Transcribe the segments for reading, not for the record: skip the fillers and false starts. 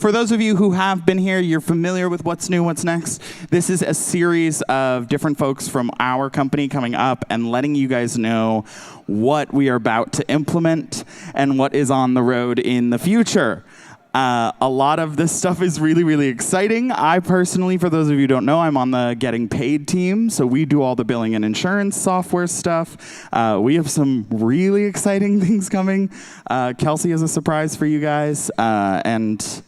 For those of you who have been here, you're familiar with What's New, What's Next. This is a series of different folks from our company coming up and letting you guys know what we are about to implement and what is on the road in the future. A lot of this stuff is really, really exciting. I personally, for those of you who don't know, I'm on the Getting Paid team, so we do all the billing and insurance software stuff. We have some really exciting things coming. Kelsey has a surprise for you guys, and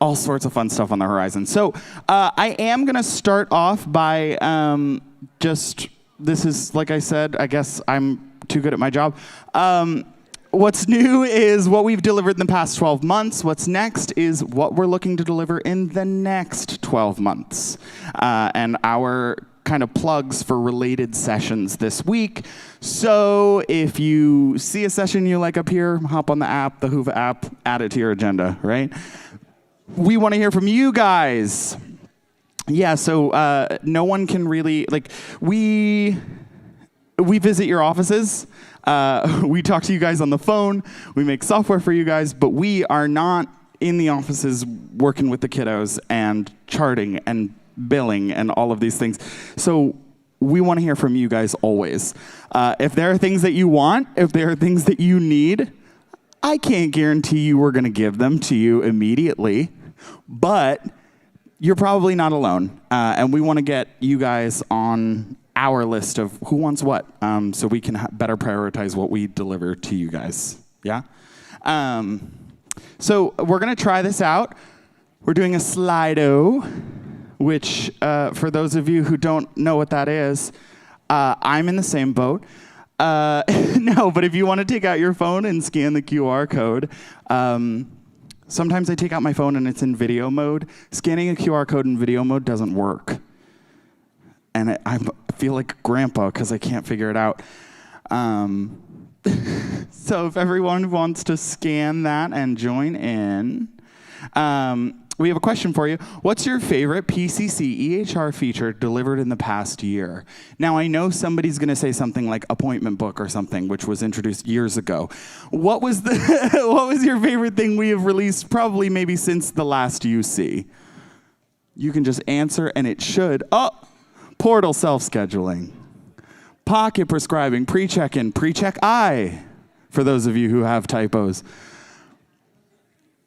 all sorts of fun stuff on the horizon. So I am going to start off by this is, like I said, I guess I'm too good at my job. What's new is what we've delivered in the past 12 months. What's next is what we're looking to deliver in the next 12 months. And our kind of plugs for related sessions this week. So if you see a session you like up here, hop on the app, the Hoova app, add it to your agenda, right? We want to hear from you guys. Yeah, so no one can really, we visit your offices. We talk to you guys on the phone. We make software for you guys, but we are not in the offices working with the kiddos and charting and billing and all of these things. So we want to hear from you guys always. If there are things that you want, if there are things that you need, I can't guarantee you we're going to give them to you immediately, but you're probably not alone. And we want to get you guys on our list of who wants what, so we can better prioritize what we deliver to you guys. Yeah? So we're going to try this out. We're doing a Slido, which for those of you who don't know what that is, I'm in the same boat. No, but if you want to take out your phone and scan the QR code, sometimes I take out my phone and it's in video mode. Scanning a QR code in video mode doesn't work. And I feel like grandpa because I can't figure it out. So if everyone wants to scan that and join in, we have a question for you. What's your favorite PCC EHR feature delivered in the past year? Now, I know somebody's going to say something like Appointment Book or something, which was introduced years ago. What was what was your favorite thing we have released probably maybe since the last UC? You can just answer, and it should. Oh, Portal self-scheduling, Pocket prescribing, pre-check-in, pre-check I, for those of you who have typos.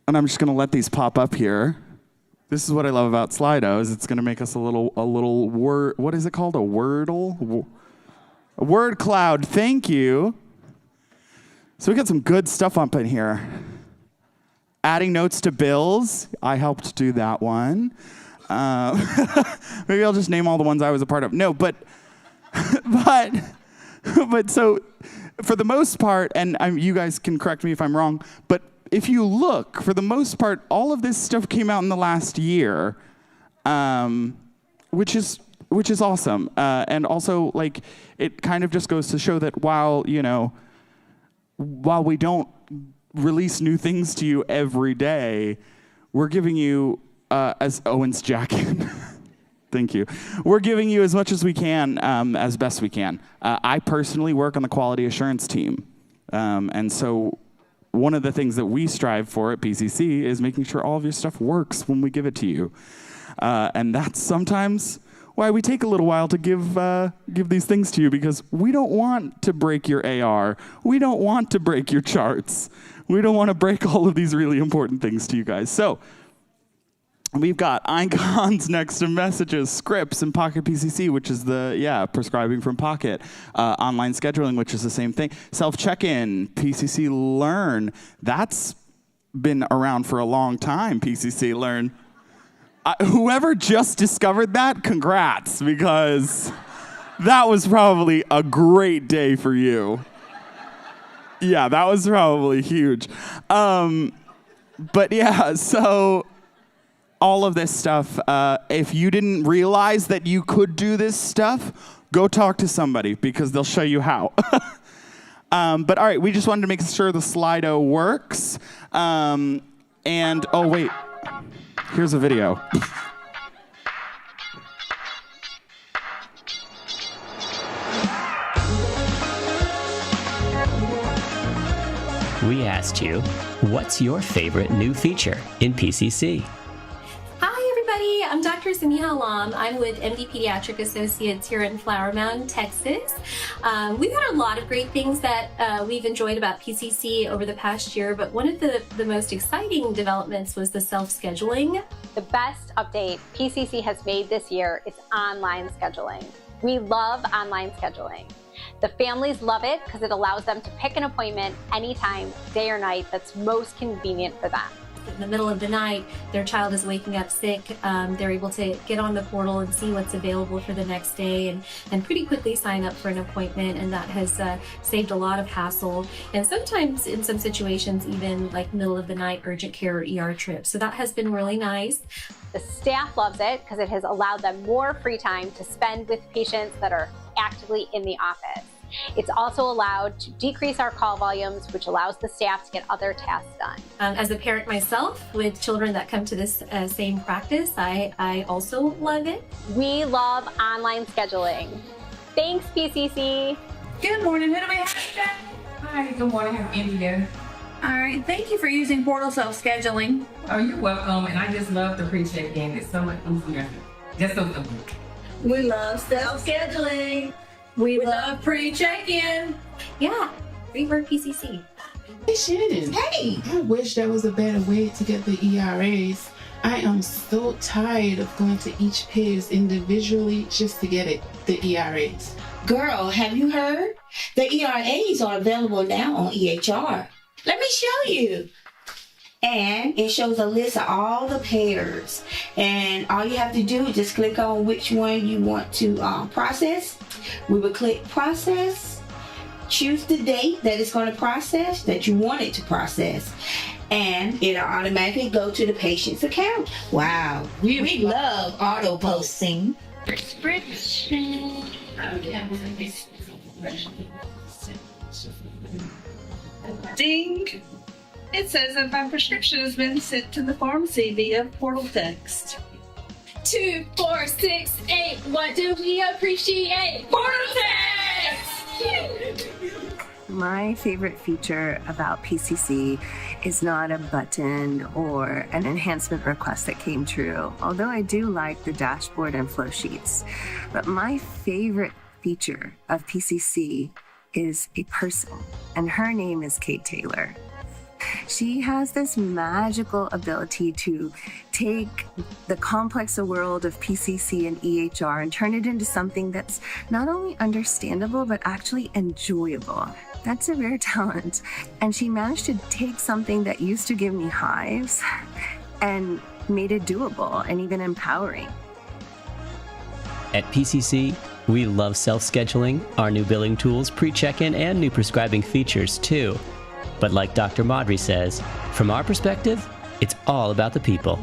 And I'm just going to let these pop up here. This is what I love about Slido, is it's going to make us a little word. What is it called? A Wordle? A word cloud. Thank you. So we got some good stuff up in here. Adding notes to bills. I helped do that one. Maybe I'll just name all the ones I was a part of. No, but so for the most part, and you guys can correct me if I'm wrong, but if you look, for the most part, all of this stuff came out in the last year, which is awesome. And also, it kind of just goes to show that while we don't release new things to you every day, we're giving you, as Owen's jacket, thank you. We're giving you as much as we can, as best we can. I personally work on the quality assurance team, and so one of the things that we strive for at PCC is making sure all of your stuff works when we give it to you. And that's sometimes why we take a little while to give these things to you, because we don't want to break your AR. We don't want to break your charts. We don't want to break all of these really important things to you guys. So we've got icons next to messages, scripts, and Pocket PCC, which is prescribing from Pocket. Online scheduling, which is the same thing. Self-check-in, PCC Learn. That's been around for a long time, PCC Learn. Whoever just discovered that, congrats, because that was probably a great day for you. Yeah, that was probably huge. But yeah, so all of this stuff, if you didn't realize that you could do this stuff, go talk to somebody, because they'll show you how. But all right, we just wanted to make sure the Slido works. And, oh wait, here's a video. we asked you, what's your favorite new feature in PCC? Hi, everybody. I'm Dr. Samiha Alam. I'm with MD Pediatric Associates here in Flower Mound, Texas. We've had a lot of great things that we've enjoyed about PCC over the past year, but one of the most exciting developments was the self-scheduling. The best update PCC has made this year is online scheduling. We love online scheduling. The families love it because it allows them to pick an appointment anytime, day or night, that's most convenient for them. In the middle of the night, their child is waking up sick, they're able to get on the portal and see what's available for the next day and pretty quickly sign up for an appointment, and that has saved a lot of hassle. And sometimes in some situations, even like middle of the night urgent care or ER trips. So that has been really nice. The staff loves it because it has allowed them more free time to spend with patients that are actively in the office. It's also allowed to decrease our call volumes, which allows the staff to get other tasks done. As a parent myself with children that come to this same practice, I also love it. We love online scheduling. Thanks, PCC. Good morning. Who do we have today? Hi, good morning. I'm India. All right. Thank you for using Portal Self-Scheduling. Oh, you're welcome. And I just love the pre-check-in. It's so much easier. Just so simple. We love self-scheduling. We love pre-check-in. Yeah, Freeburg PCC. Hey, Shannon. Hey. I wish there was a better way to get the ERAs. I am so tired of going to each PIS individually just to get the ERAs. Girl, have you heard? The ERAs are available now on EHR. Let me show you. And it shows a list of all the pairs. And all you have to do is just click on which one you want to process. We will click process, choose the date that it's going to process, that you want it to process, and it'll automatically go to the patient's account. Wow, we love auto posting. Ding. It says that my prescription has been sent to the pharmacy via portal text. 2, 4, 6, 8. What do we appreciate? Portal text! My favorite feature about PCC is not a button or an enhancement request that came true, although I do like the dashboard and flow sheets. But my favorite feature of PCC is a person, and her name is Kate Taylor. She has this magical ability to take the complex world of PCC and EHR and turn it into something that's not only understandable, but actually enjoyable. That's a rare talent. And she managed to take something that used to give me hives and made it doable and even empowering. At PCC, we love self-scheduling, our new billing tools, pre-check-in, and new prescribing features too. But like Dr. Madri says, from our perspective, it's all about the people.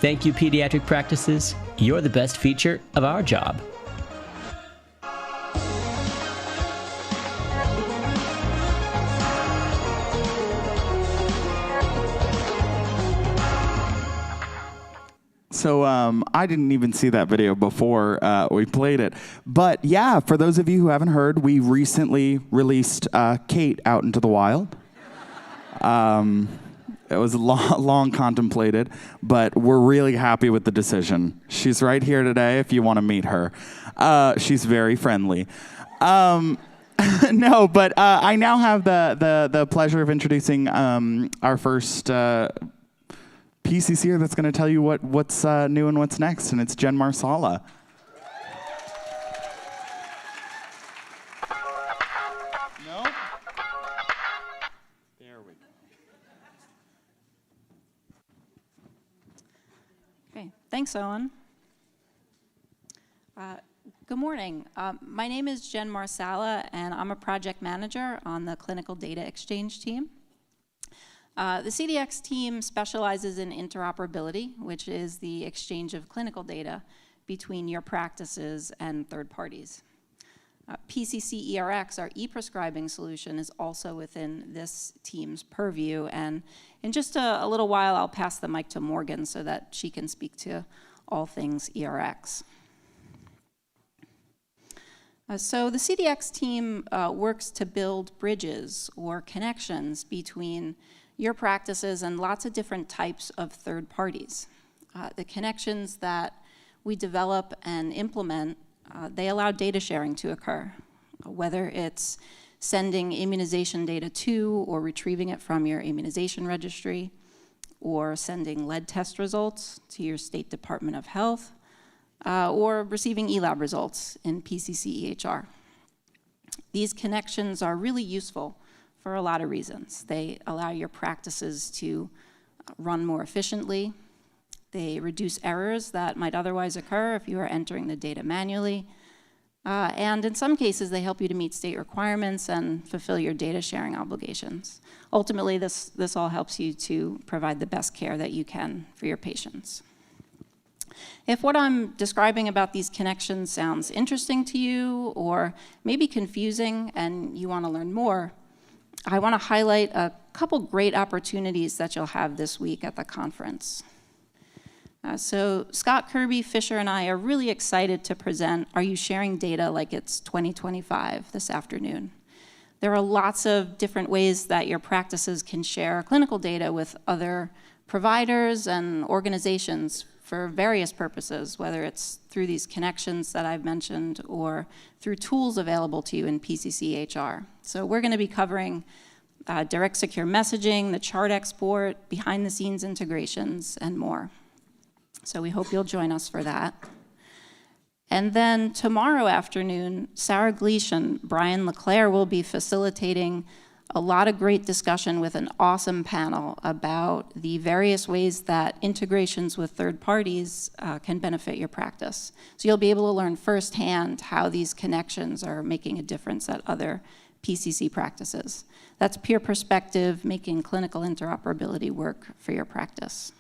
Thank you, Pediatric Practices. You're the best feature of our job. So I didn't even see that video before we played it. But yeah, for those of you who haven't heard, we recently released Kate out into the wild. It was long contemplated, but we're really happy with the decision. She's right here today if you want to meet her. She's very friendly. No, but I now have the pleasure of introducing our first PCCer that's going to tell you what's new and what's next, and it's Jen Marsala. No? There we go. Okay, thanks, Owen. Good morning. My name is Jen Marsala, and I'm a project manager on the Clinical Data Exchange team. The CDX team specializes in interoperability, which is the exchange of clinical data between your practices and third parties. PCC ERX, our e-prescribing solution, is also within this team's purview. And in just a little while, I'll pass the mic to Morgan so that she can speak to all things ERX. So the CDX team works to build bridges or connections between your practices and lots of different types of third parties. The connections that we develop and implement, they allow data sharing to occur, whether it's sending immunization data to or retrieving it from your immunization registry, or sending lead test results to your state Department of Health, or receiving eLab results in PCC EHR. These connections are really useful for a lot of reasons. They allow your practices to run more efficiently. They reduce errors that might otherwise occur if you are entering the data manually. And in some cases, they help you to meet state requirements and fulfill your data sharing obligations. Ultimately, this all helps you to provide the best care that you can for your patients. If what I'm describing about these connections sounds interesting to you or maybe confusing and you want to learn more, I want to highlight a couple great opportunities that you'll have this week at the conference. So Scott Kirby, Fisher, and I are really excited to present Are You Sharing Data Like It's 2025 this afternoon. There are lots of different ways that your practices can share clinical data with other providers and organizations for various purposes, whether it's through these connections that I've mentioned or through tools available to you in PCC EHR. So we're going to be covering direct secure messaging, the chart export, behind-the-scenes integrations, and more. So we hope you'll join us for that. And then tomorrow afternoon, Sarah Gleish and Brian LeClaire will be facilitating a lot of great discussion with an awesome panel about the various ways that integrations with third parties can benefit your practice. So you'll be able to learn firsthand how these connections are making a difference at other PCC practices. That's peer perspective, making clinical interoperability work for your practice.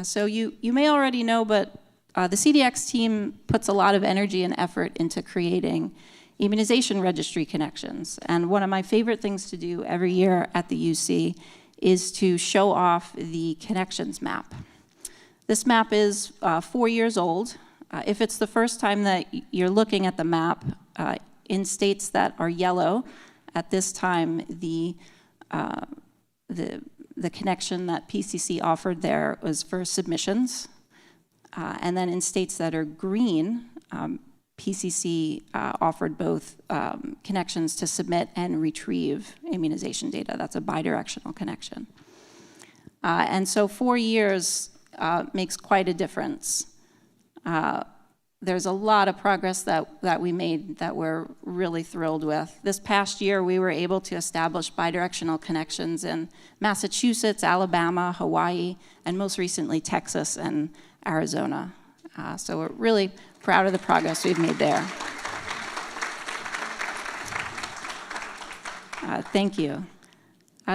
So you may already know, but the CDX team puts a lot of energy and effort into creating immunization registry connections. And one of my favorite things to do every year at the UC is to show off the connections map. This map is 4 years old. If it's the first time that you're looking at the map, in states that are yellow, at this time, the connection that PCC offered there was for submissions. And then in states that are green, PCC offered both connections to submit and retrieve immunization data. That's a bidirectional connection. And so 4 years makes quite a difference. There's a lot of progress that we made that we're really thrilled with. This past year, we were able to establish bidirectional connections in Massachusetts, Alabama, Hawaii, and most recently, Texas and Arizona. So we're really proud of the progress we've made there. Thank you.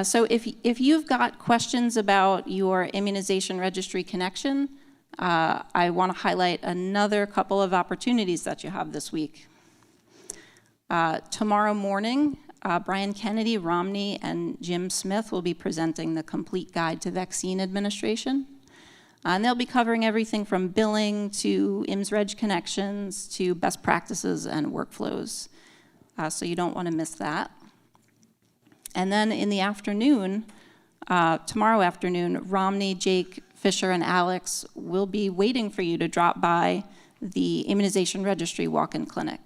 So if you've got questions about your immunization registry connection, I want to highlight another couple of opportunities that you have this week. Tomorrow morning, Brian Kennedy, Romney, and Jim Smith will be presenting the Complete Guide to Vaccine Administration. And they'll be covering everything from billing to IMSReg connections to best practices and workflows. So you don't want to miss that. And then in the afternoon, tomorrow afternoon, Romney, Jake, Fisher, and Alex will be waiting for you to drop by the Immunization Registry walk-in clinic.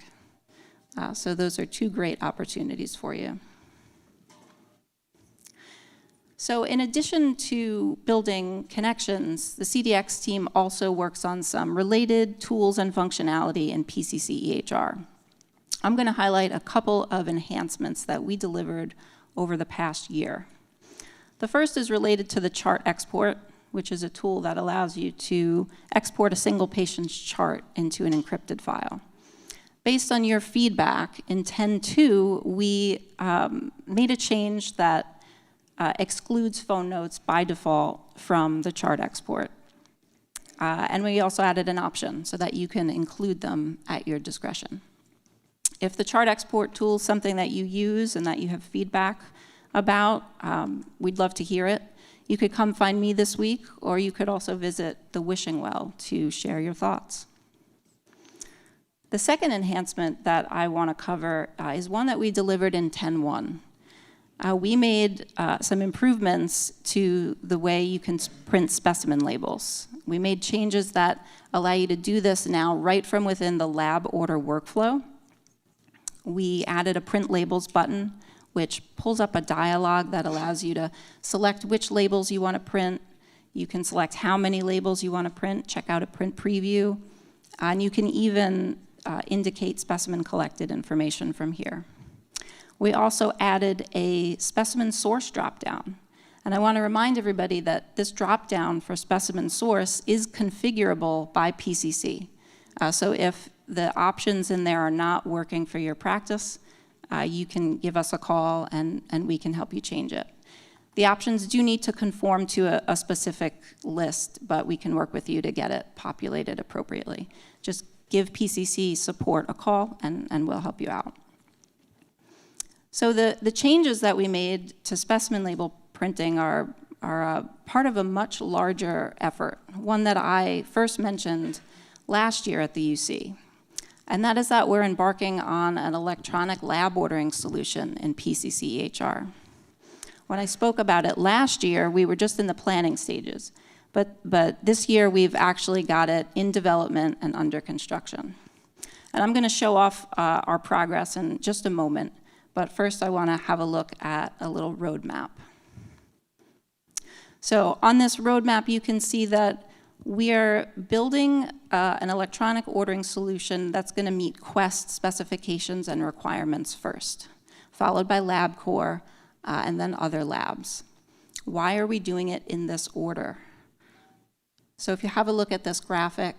So those are two great opportunities for you. So in addition to building connections, the CDX team also works on some related tools and functionality in PCC EHR. I'm going to highlight a couple of enhancements that we delivered over the past year. The first is related to the chart export, which is a tool that allows you to export a single patient's chart into an encrypted file. Based on your feedback, in 10.2, we made a change that excludes phone notes by default from the chart export. And we also added an option so that you can include them at your discretion. If the chart export tool is something that you use and that you have feedback about, we'd love to hear it. You could come find me this week, or you could also visit the Wishing Well to share your thoughts. The second enhancement that I want to cover is one that we delivered in 10.1. We made some improvements to the way you can print specimen labels. We made changes that allow you to do this now right from within the lab order workflow. We added a print labels button, which pulls up a dialog that allows you to select which labels you want to print. You can select how many labels you want to print, check out a print preview, and you can even indicate specimen collected information from here. We also added a specimen source dropdown. And I want to remind everybody that this dropdown for specimen source is configurable by PCC. So if the options in there are not working for your practice, you can give us a call and we can help you change it. The options do need to conform to a specific list, but we can work with you to get it populated appropriately. Just give PCC support a call and we'll help you out. So the changes that we made to specimen label printing are part of a much larger effort, one that I first mentioned last year at the UC. And that is that we're embarking on an electronic lab ordering solution in PCC EHR. When I spoke about it last year, we were just in the planning stages. But this year, we've actually got it in development and under construction. And I'm going to show off our progress in just a moment. But first, I want to have a look at a little roadmap. So on this roadmap, you can see that we are building an electronic ordering solution that's going to meet Quest specifications and requirements first, followed by LabCorp, and then other labs. Why are we doing it in this order? So if you have a look at this graphic,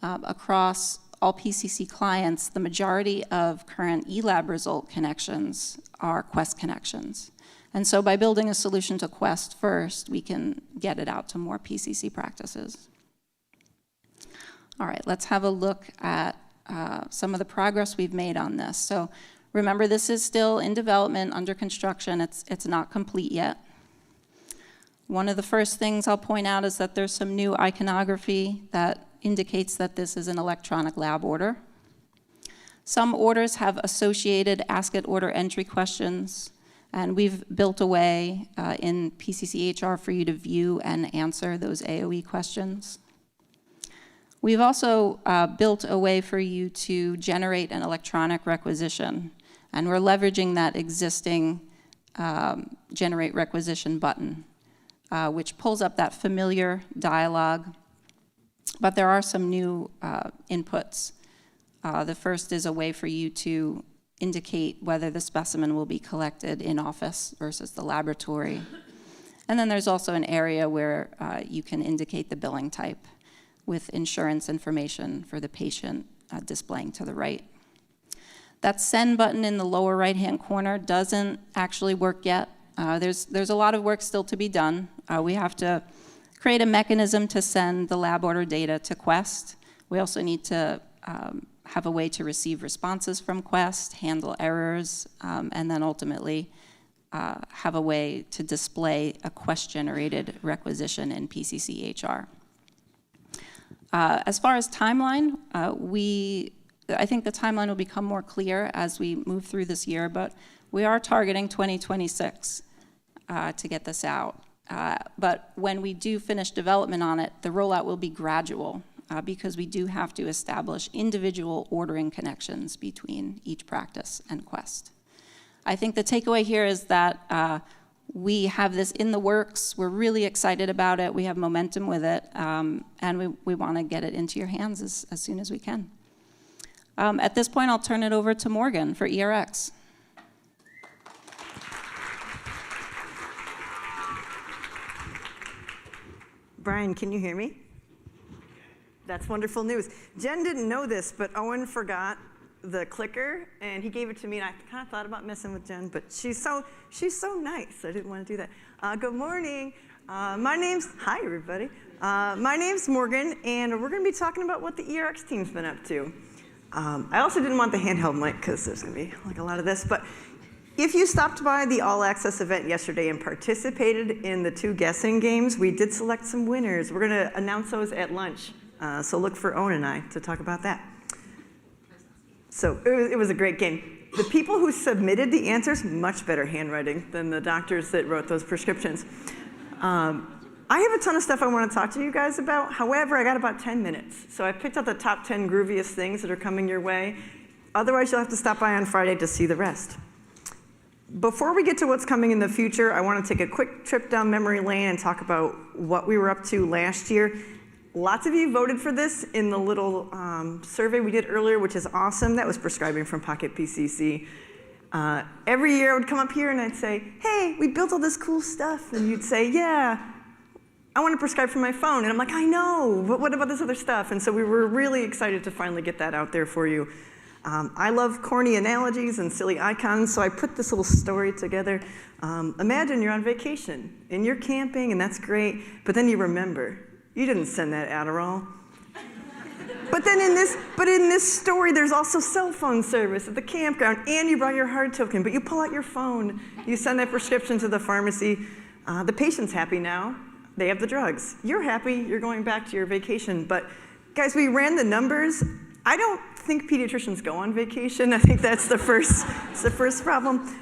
across all PCC clients, the majority of current eLab result connections are Quest connections. And so by building a solution to Quest first, we can get it out to more PCC practices. All right, let's have a look at some of the progress we've made on this. So remember, this is still in development, under construction. It's not complete yet. One of the first things I'll point out is that there's some new iconography that indicates that this is an electronic lab order. Some orders have associated Ask It Order entry questions, and we've built a way in PCC EHR for you to view and answer those AOE questions. We've also built a way for you to generate an electronic requisition, and we're leveraging that existing generate requisition button, which pulls up that familiar dialogue. But there are some new inputs. The first is a way for you to indicate whether the specimen will be collected in office versus the laboratory. And then there's also an area where you can indicate the billing type with insurance information for the patient displaying to the right. That send button in the lower right-hand corner doesn't actually work yet. There's a lot of work still to be done. We have to create a mechanism to send the lab order data to Quest. We also need to have a way to receive responses from Quest, handle errors, and then ultimately have a way to display a Quest-generated requisition in PCC EHR. As far as timeline, I think the timeline will become more clear as we move through this year, but we are targeting 2026 to get this out. But when we do finish development on it, the rollout will be gradual because we do have to establish individual ordering connections between each practice and Quest. I think the takeaway here is that we have this in the works. We're really excited about it. We have momentum with it, and we want to get it into your hands as soon as we can. At this point, I'll turn it over to Morgan for ERX. Brian, can you hear me? That's wonderful news. Jen didn't know this, but Owen forgot the clicker, and he gave it to me, and I kind of thought about messing with Jen, but she's so nice. I didn't want to do that. Good morning. Hi, everybody. My name's Morgan, and we're going to be talking about what the ERX team's been up to. I also didn't want the handheld mic because there's going to be like a lot of this, but if you stopped by the All Access event yesterday and participated in the 2 guessing games, we did select some winners. We're going to announce those at lunch, so look for Owen and I to talk about that. So it was a great game. The people who submitted the answers, much better handwriting than the doctors that wrote those prescriptions. I have a ton of stuff I want to talk to you guys about. However, I got about 10 minutes. So I picked out the top 10 grooviest things that are coming your way. Otherwise, you'll have to stop by on Friday to see the rest. Before we get to what's coming in the future, I want to take a quick trip down memory lane and talk about what we were up to last year. Lots of you voted for this in the little survey we did earlier, which is awesome. That was prescribing from Pocket PCC. Every year I would come up here and I'd say, hey, we built all this cool stuff. And you'd say, yeah, I want to prescribe from my phone. And I'm like, I know, but what about this other stuff? And so we were really excited to finally get that out there for you. I love corny analogies and silly icons, so I put this little story together. Imagine you're on vacation and you're camping, and that's great, but then you remember, you didn't send that Adderall. But in this story, there's also cell phone service at the campground, and you brought your hard token, but you pull out your phone, you send that prescription to the pharmacy. The patient's happy now. They have the drugs. You're happy, you're going back to your vacation. But guys, we ran the numbers. I don't think pediatricians go on vacation. I think that's the first problem.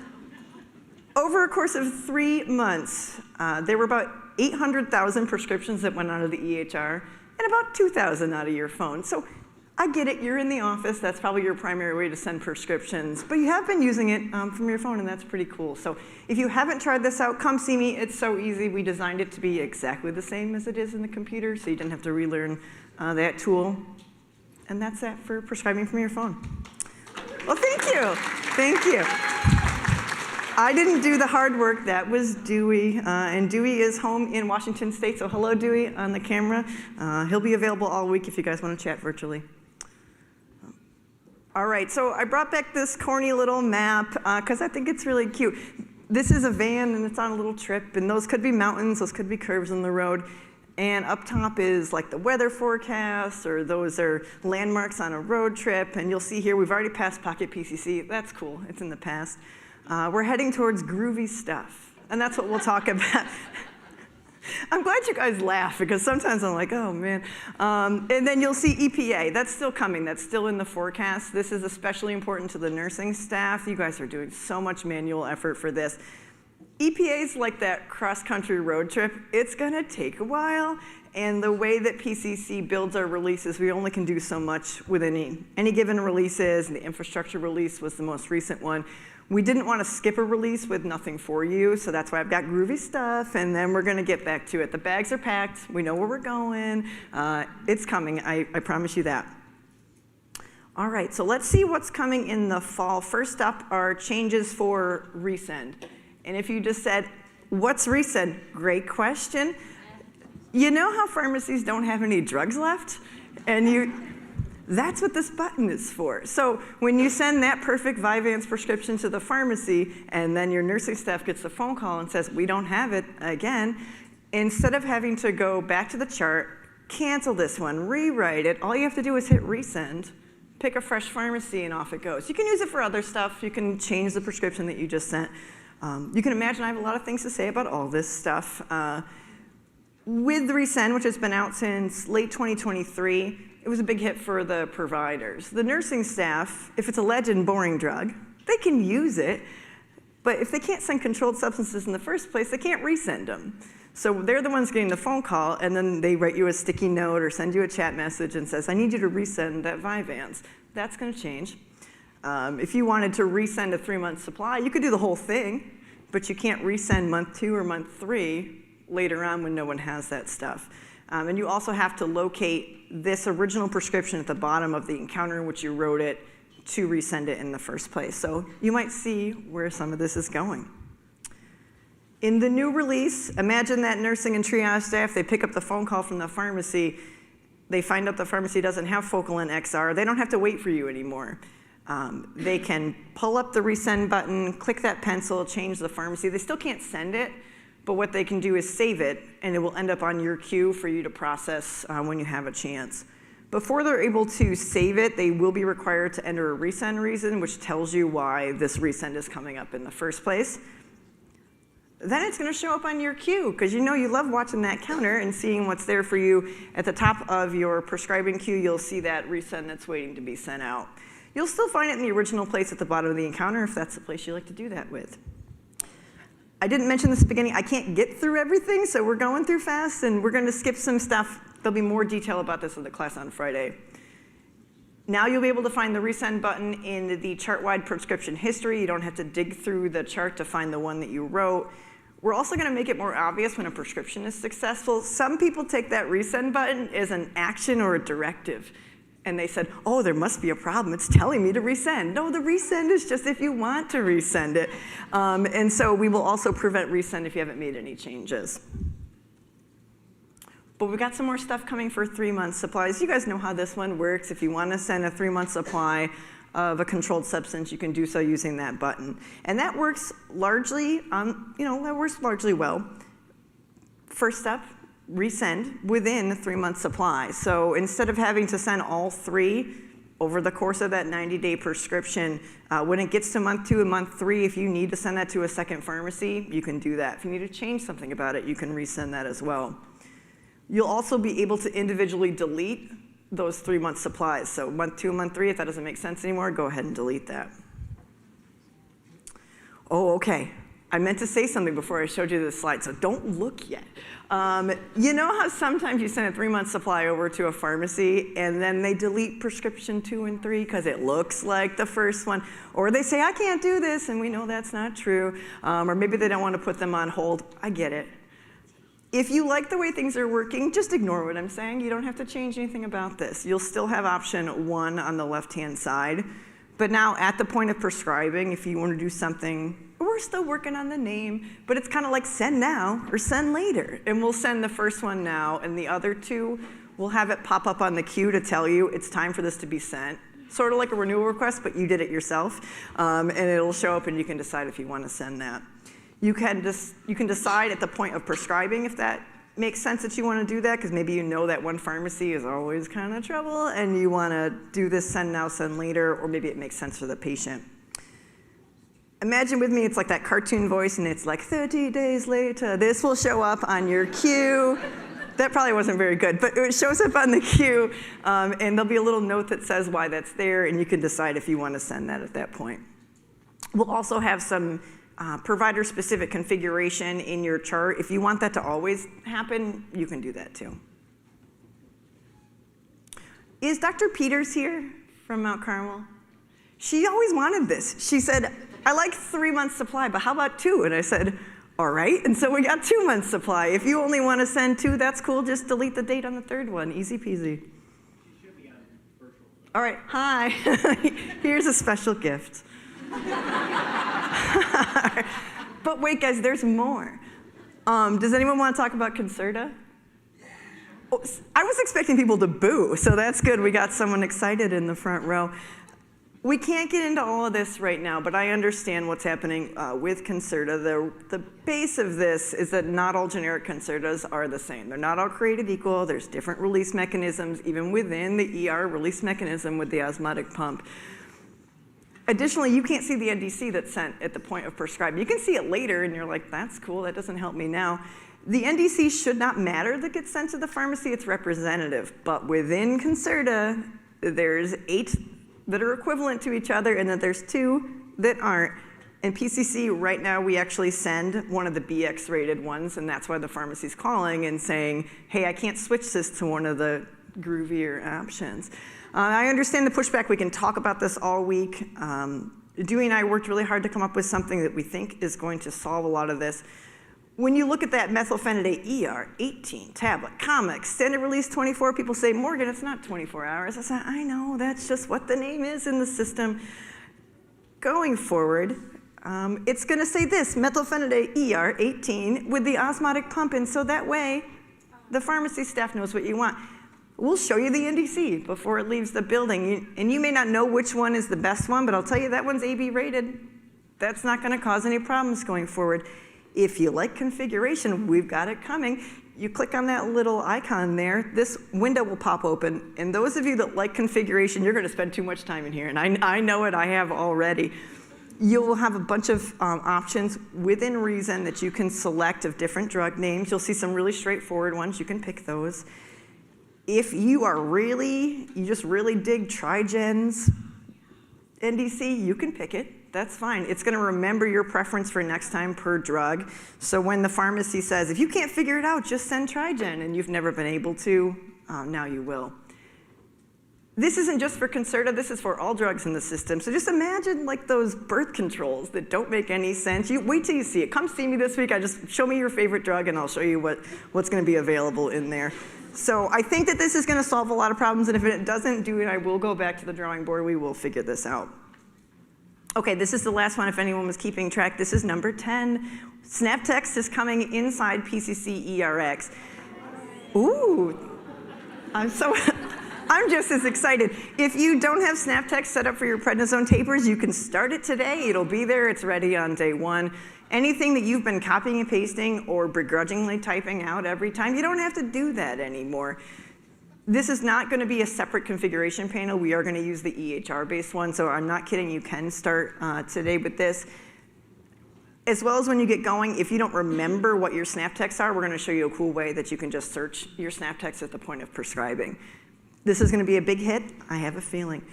Over a course of 3 months, there were about 800,000 prescriptions that went out of the EHR and about 2,000 out of your phone. So I get it, you're in the office, that's probably your primary way to send prescriptions, but you have been using it from your phone, and that's pretty cool. So if you haven't tried this out, come see me. It's so easy. We designed it to be exactly the same as it is in the computer, so you didn't have to relearn that tool. And that's that for prescribing from your phone. Well, thank you. Thank you. I didn't do the hard work. That was Dewey. And Dewey is home in Washington State. So hello, Dewey, on the camera. He'll be available all week if you guys want to chat virtually. All right, so I brought back this corny little map because I think it's really cute. This is a van, and it's on a little trip. And those could be mountains. Those could be curves in the road. And up top is like the weather forecast, or those are landmarks on a road trip. And you'll see here, we've already passed Pocket PCC. That's cool, it's in the past. We're heading towards groovy stuff, and that's what we'll talk about. I'm glad you guys laugh, because sometimes I'm like, oh man. And then you'll see EPA, that's still coming, that's still in the forecast. This is especially important to the nursing staff. You guys are doing so much manual effort for this. EPA's like that cross-country road trip. It's gonna take a while, and the way that PCC builds our releases, we only can do so much with any given releases, and the infrastructure release was the most recent one. We didn't want to skip a release with nothing for you, so that's why I've got groovy stuff, and then we're gonna get back to it. The bags are packed, we know where we're going, it's coming, I promise you that. All right, so let's see what's coming in the fall. First up are changes for Resend. And if you just said, what's Resend? Great question. You know how pharmacies don't have any drugs left? That's what this button is for. So when you send that perfect Vyvanse prescription to the pharmacy, and then your nursing staff gets a phone call and says, we don't have it again, instead of having to go back to the chart, cancel this one, rewrite it, all you have to do is hit resend, pick a fresh pharmacy, and off it goes. You can use it for other stuff. You can change the prescription that you just sent. You can imagine I have a lot of things to say about all this stuff. With Resend, which has been out since late 2023, it was a big hit for the providers. The nursing staff, if it's a legend boring drug, they can use it, but if they can't send controlled substances in the first place, they can't resend them. So they're the ones getting the phone call, and then they write you a sticky note or send you a chat message and says, I need you to resend that Vyvanse. That's gonna change. If you wanted to resend a 3-month supply, you could do the whole thing, but you can't resend month 2 or month 3 later on when no one has that stuff. And you also have to locate this original prescription at the bottom of the encounter in which you wrote it to resend it in the first place. So you might see where some of this is going. In the new release, imagine that nursing and triage staff, they pick up the phone call from the pharmacy, they find out the pharmacy doesn't have Focalin XR, they don't have to wait for you anymore. They can pull up the resend button, click that pencil, change the pharmacy. They still can't send it, but what they can do is save it, and it will end up on your queue for you to process when you have a chance. Before they're able to save it, they will be required to enter a resend reason, which tells you why this resend is coming up in the first place. Then it's gonna show up on your queue, because you know you love watching that counter and seeing what's there for you. At the top of your prescribing queue, you'll see that resend that's waiting to be sent out. You'll still find it in the original place at the bottom of the encounter if that's the place you like to do that with. I didn't mention this at the beginning. I can't get through everything, so we're going through fast, and we're going to skip some stuff. There'll be more detail about this in the class on Friday. Now you'll be able to find the resend button in the chart-wide prescription history. You don't have to dig through the chart to find the one that you wrote. We're also going to make it more obvious when a prescription is successful. Some people take that resend button as an action or a directive. And they said, oh, there must be a problem. It's telling me to resend. No, the resend is just if you want to resend it. And so we will also prevent resend if you haven't made any changes. But we've got some more stuff coming for 3-month supplies. You guys know how this one works. If you want to send a 3-month supply of a controlled substance, you can do so using that button. And that works largely, well. First up, resend within the 3-month supply. So instead of having to send all 3 over the course of that 90-day prescription, when it gets to month 2 and month 3, if you need to send that to a second pharmacy, you can do that. If you need to change something about it, you can resend that as well. You'll also be able to individually delete those 3-month supplies. So month 2 and month 3, if that doesn't make sense anymore, go ahead and delete that. Oh, okay. I meant to say something before I showed you this slide, so don't look yet. You know how sometimes you send a 3-month supply over to a pharmacy and then they delete prescription 2 and 3 because it looks like the first one, or they say, I can't do this, and we know that's not true, or maybe they don't want to put them on hold. I get it. If you like the way things are working, just ignore what I'm saying. You don't have to change anything about this. You'll still have option 1 on the left-hand side. But now at the point of prescribing, if you want to do something, we're still working on the name, but it's kind of like send now or send later. And we'll send the first one now, and the other 2, we'll have it pop up on the queue to tell you it's time for this to be sent. Sort of like a renewal request, but you did it yourself. And it'll show up, and you can decide if you want to send that. You can decide at the point of prescribing if that makes sense that you want to do that, because maybe you know that one pharmacy is always kind of trouble, and you want to do this send now, send later, or maybe it makes sense for the patient. Imagine with me, it's like that cartoon voice, and it's like 30 days later. This will show up on your queue. That probably wasn't very good, but it shows up on the queue, and there'll be a little note that says why that's there, and you can decide if you want to send that at that point. We'll also have some provider-specific configuration in your chart. If you want that to always happen, you can do that too. Is Dr. Peters here from Mount Carmel? She always wanted this. She said, I like 3-month supply, but how about 2? And I said, all right. And so we got 2-month supply. If you only want to send 2, that's cool. Just delete the date on the 3rd one. Easy peasy. All right. Hi. Here's a special gift. But wait, guys, there's more. Does anyone want to talk about Concerta? Oh, I was expecting people to boo, so that's good. We got someone excited in the front row. We can't get into all of this right now, but I understand what's happening with Concerta. The base of this is that not all generic Concertas are the same. They're not all created equal. There's different release mechanisms, even within the ER release mechanism with the osmotic pump. Additionally, you can't see the NDC that's sent at the point of prescribing. You can see it later, and you're like, that's cool, that doesn't help me now. The NDC should not matter that gets sent to the pharmacy, it's representative. But within Concerta, there's 8 that are equivalent to each other, and then there's 2 that aren't. In PCC, right now, we actually send one of the BX-rated ones, and that's why the pharmacy's calling and saying, hey, I can't switch this to one of the groovier options. I understand the pushback. We can talk about this all week. Dewey and I worked really hard to come up with something that we think is going to solve a lot of this. When you look at that methylphenidate ER, 18, tablet, comma, extended release 24, people say, Morgan, it's not 24 hours. I said, I know, that's just what the name is in the system. Going forward, it's going to say this, methylphenidate ER, 18, with the osmotic pump, and so that way, the pharmacy staff knows what you want. We'll show you the NDC before it leaves the building. And you may not know which one is the best one, but I'll tell you that one's AB rated. That's not going to cause any problems going forward. If you like configuration, we've got it coming. You click on that little icon there, this window will pop open. And those of you that like configuration, you're going to spend too much time in here. And I know it, I have already. You'll have a bunch of options within reason that you can select of different drug names. You'll see some really straightforward ones. You can pick those. If you are you just really dig Trigens, NDC, you can pick it. That's fine. It's going to remember your preference for next time per drug. So when the pharmacy says, if you can't figure it out, just send Trigen, and you've never been able to, now you will. This isn't just for Concerta, this is for all drugs in the system. So just imagine like those birth controls that don't make any sense. You wait till you see it. Come see me this week. Show me your favorite drug and I'll show you what's going to be available in there. So I think that this is going to solve a lot of problems, and if it doesn't do it, I will go back to the drawing board. We will figure this out. Okay, this is the last one if anyone was keeping track. This is number 10. SnapText is coming inside PCC ERX. Ooh, I'm just as excited. If you don't have SnapText set up for your prednisone tapers, you can start it today. It'll be there. It's ready on day 1. Anything that you've been copying and pasting or begrudgingly typing out every time, you don't have to do that anymore. This is not going to be a separate configuration panel. We are going to use the EHR-based one, so I'm not kidding. You can start today with this. As well as when you get going, if you don't remember what your SnapTexts are, we're going to show you a cool way that you can just search your SnapTexts at the point of prescribing. This is going to be a big hit. I have a feeling.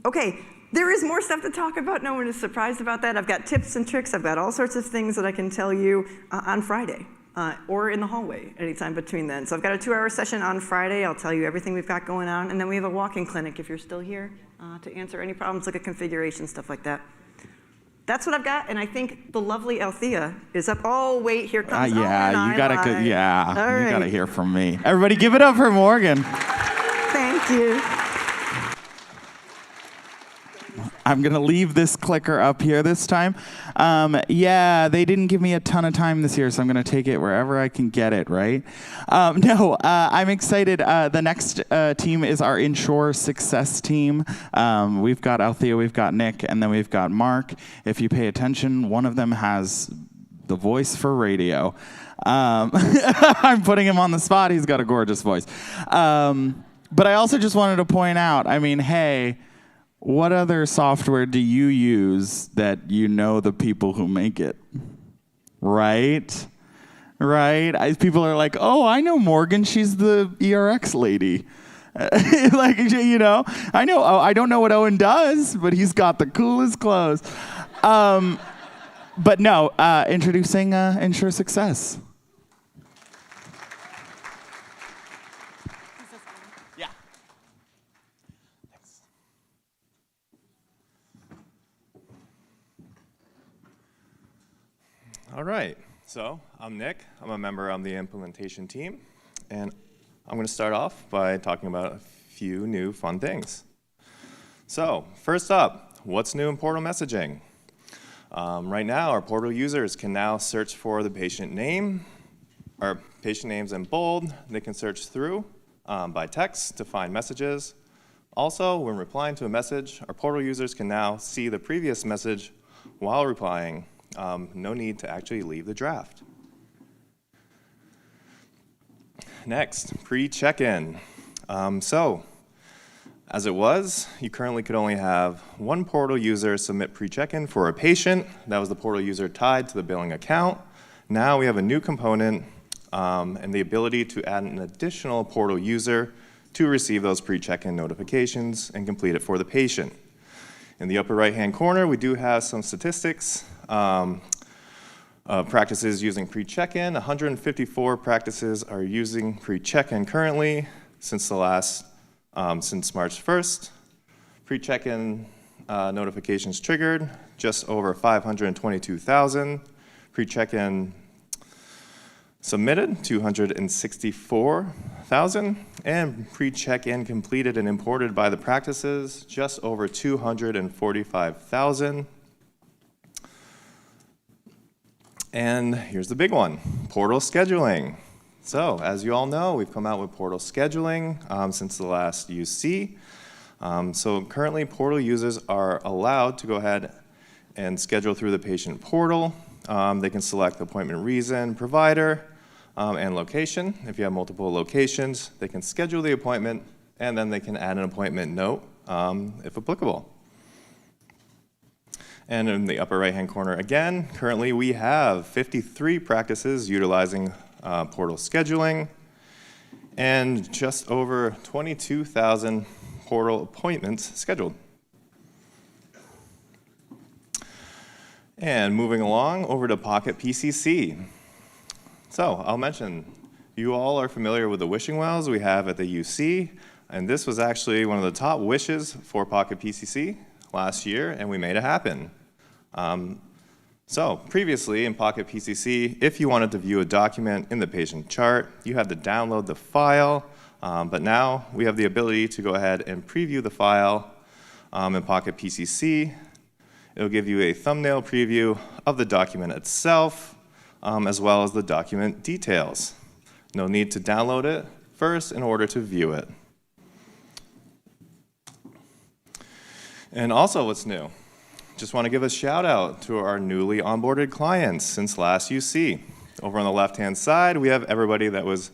Okay. There is more stuff to talk about. No one is surprised about that. I've got tips and tricks. I've got all sorts of things that I can tell you on Friday or in the hallway anytime between then. So I've got a 2-hour session on Friday. I'll tell you everything we've got going on. And then we have a walk-in clinic if you're still here to answer any problems like a configuration, stuff like that. That's what I've got. And I think the lovely Althea is up. Oh, wait, here comes yeah, you gotta hear from me. Everybody give it up for Morgan. Thank you. I'm going to leave this clicker up here this time. Yeah, they didn't give me a ton of time this year, so I'm going to take it wherever I can get it, right? I'm excited. The next team is our Ensure Success team. We've got Althea, we've got Nick, and then we've got Mark. If you pay attention, one of them has the voice for radio. I'm putting him on the spot. He's got a gorgeous voice. But I also just wanted to point out, I mean, hey, what other software do you use that you know the people who make it? Right? People are like, oh, I know Morgan. She's the ERX lady. Like, you know, I don't know what Owen does, but he's got the coolest clothes. But no, introducing Ensure Success. All right, so I'm Nick. I'm a member of the implementation team, and I'm going to start off by talking about a few new fun things. So first up, what's new in portal messaging? Right now, our portal users can now search for the patient name, or patient names in bold. They can search through by text to find messages. Also, when replying to a message, our portal users can now see the previous message while replying. No need to actually leave the draft. Next, pre-check-in. So, as it was, you currently could only have one portal user submit pre-check-in for a patient. That was the portal user tied to the billing account. Now we have a new component and the ability to add an additional portal user to receive those pre-check-in notifications and complete it for the patient. In the upper right-hand corner, we do have some statistics. Practices using pre-check-in. 154 practices are using pre-check-in currently since March 1st. Pre-check-in notifications triggered, just over 522,000. Pre-check-in submitted, 264,000. And pre-check-in completed and imported by the practices, just over 245,000. And here's the big one, portal scheduling. So as you all know, we've come out with portal scheduling since the last UC. So currently portal users are allowed to go ahead and schedule through the patient portal. They can select appointment reason, provider, and location. If you have multiple locations, they can schedule the appointment, and then they can add an appointment note if applicable. And in the upper right-hand corner again, currently we have 53 practices utilizing portal scheduling and just over 22,000 portal appointments scheduled. And moving along over to Pocket PCC. So I'll mention, you all are familiar with the wishing wells we have at the UC, and this was actually one of the top wishes for Pocket PCC last year, and we made it happen. So previously in Pocket PCC, if you wanted to view a document in the patient chart, you had to download the file, but now we have the ability to go ahead and preview the file in Pocket PCC. It'll give you a thumbnail preview of the document itself, as well as the document details. No need to download it first in order to view it. And also what's new, just want to give a shout out to our newly onboarded clients since last UC. Over on the left-hand side, we have everybody that was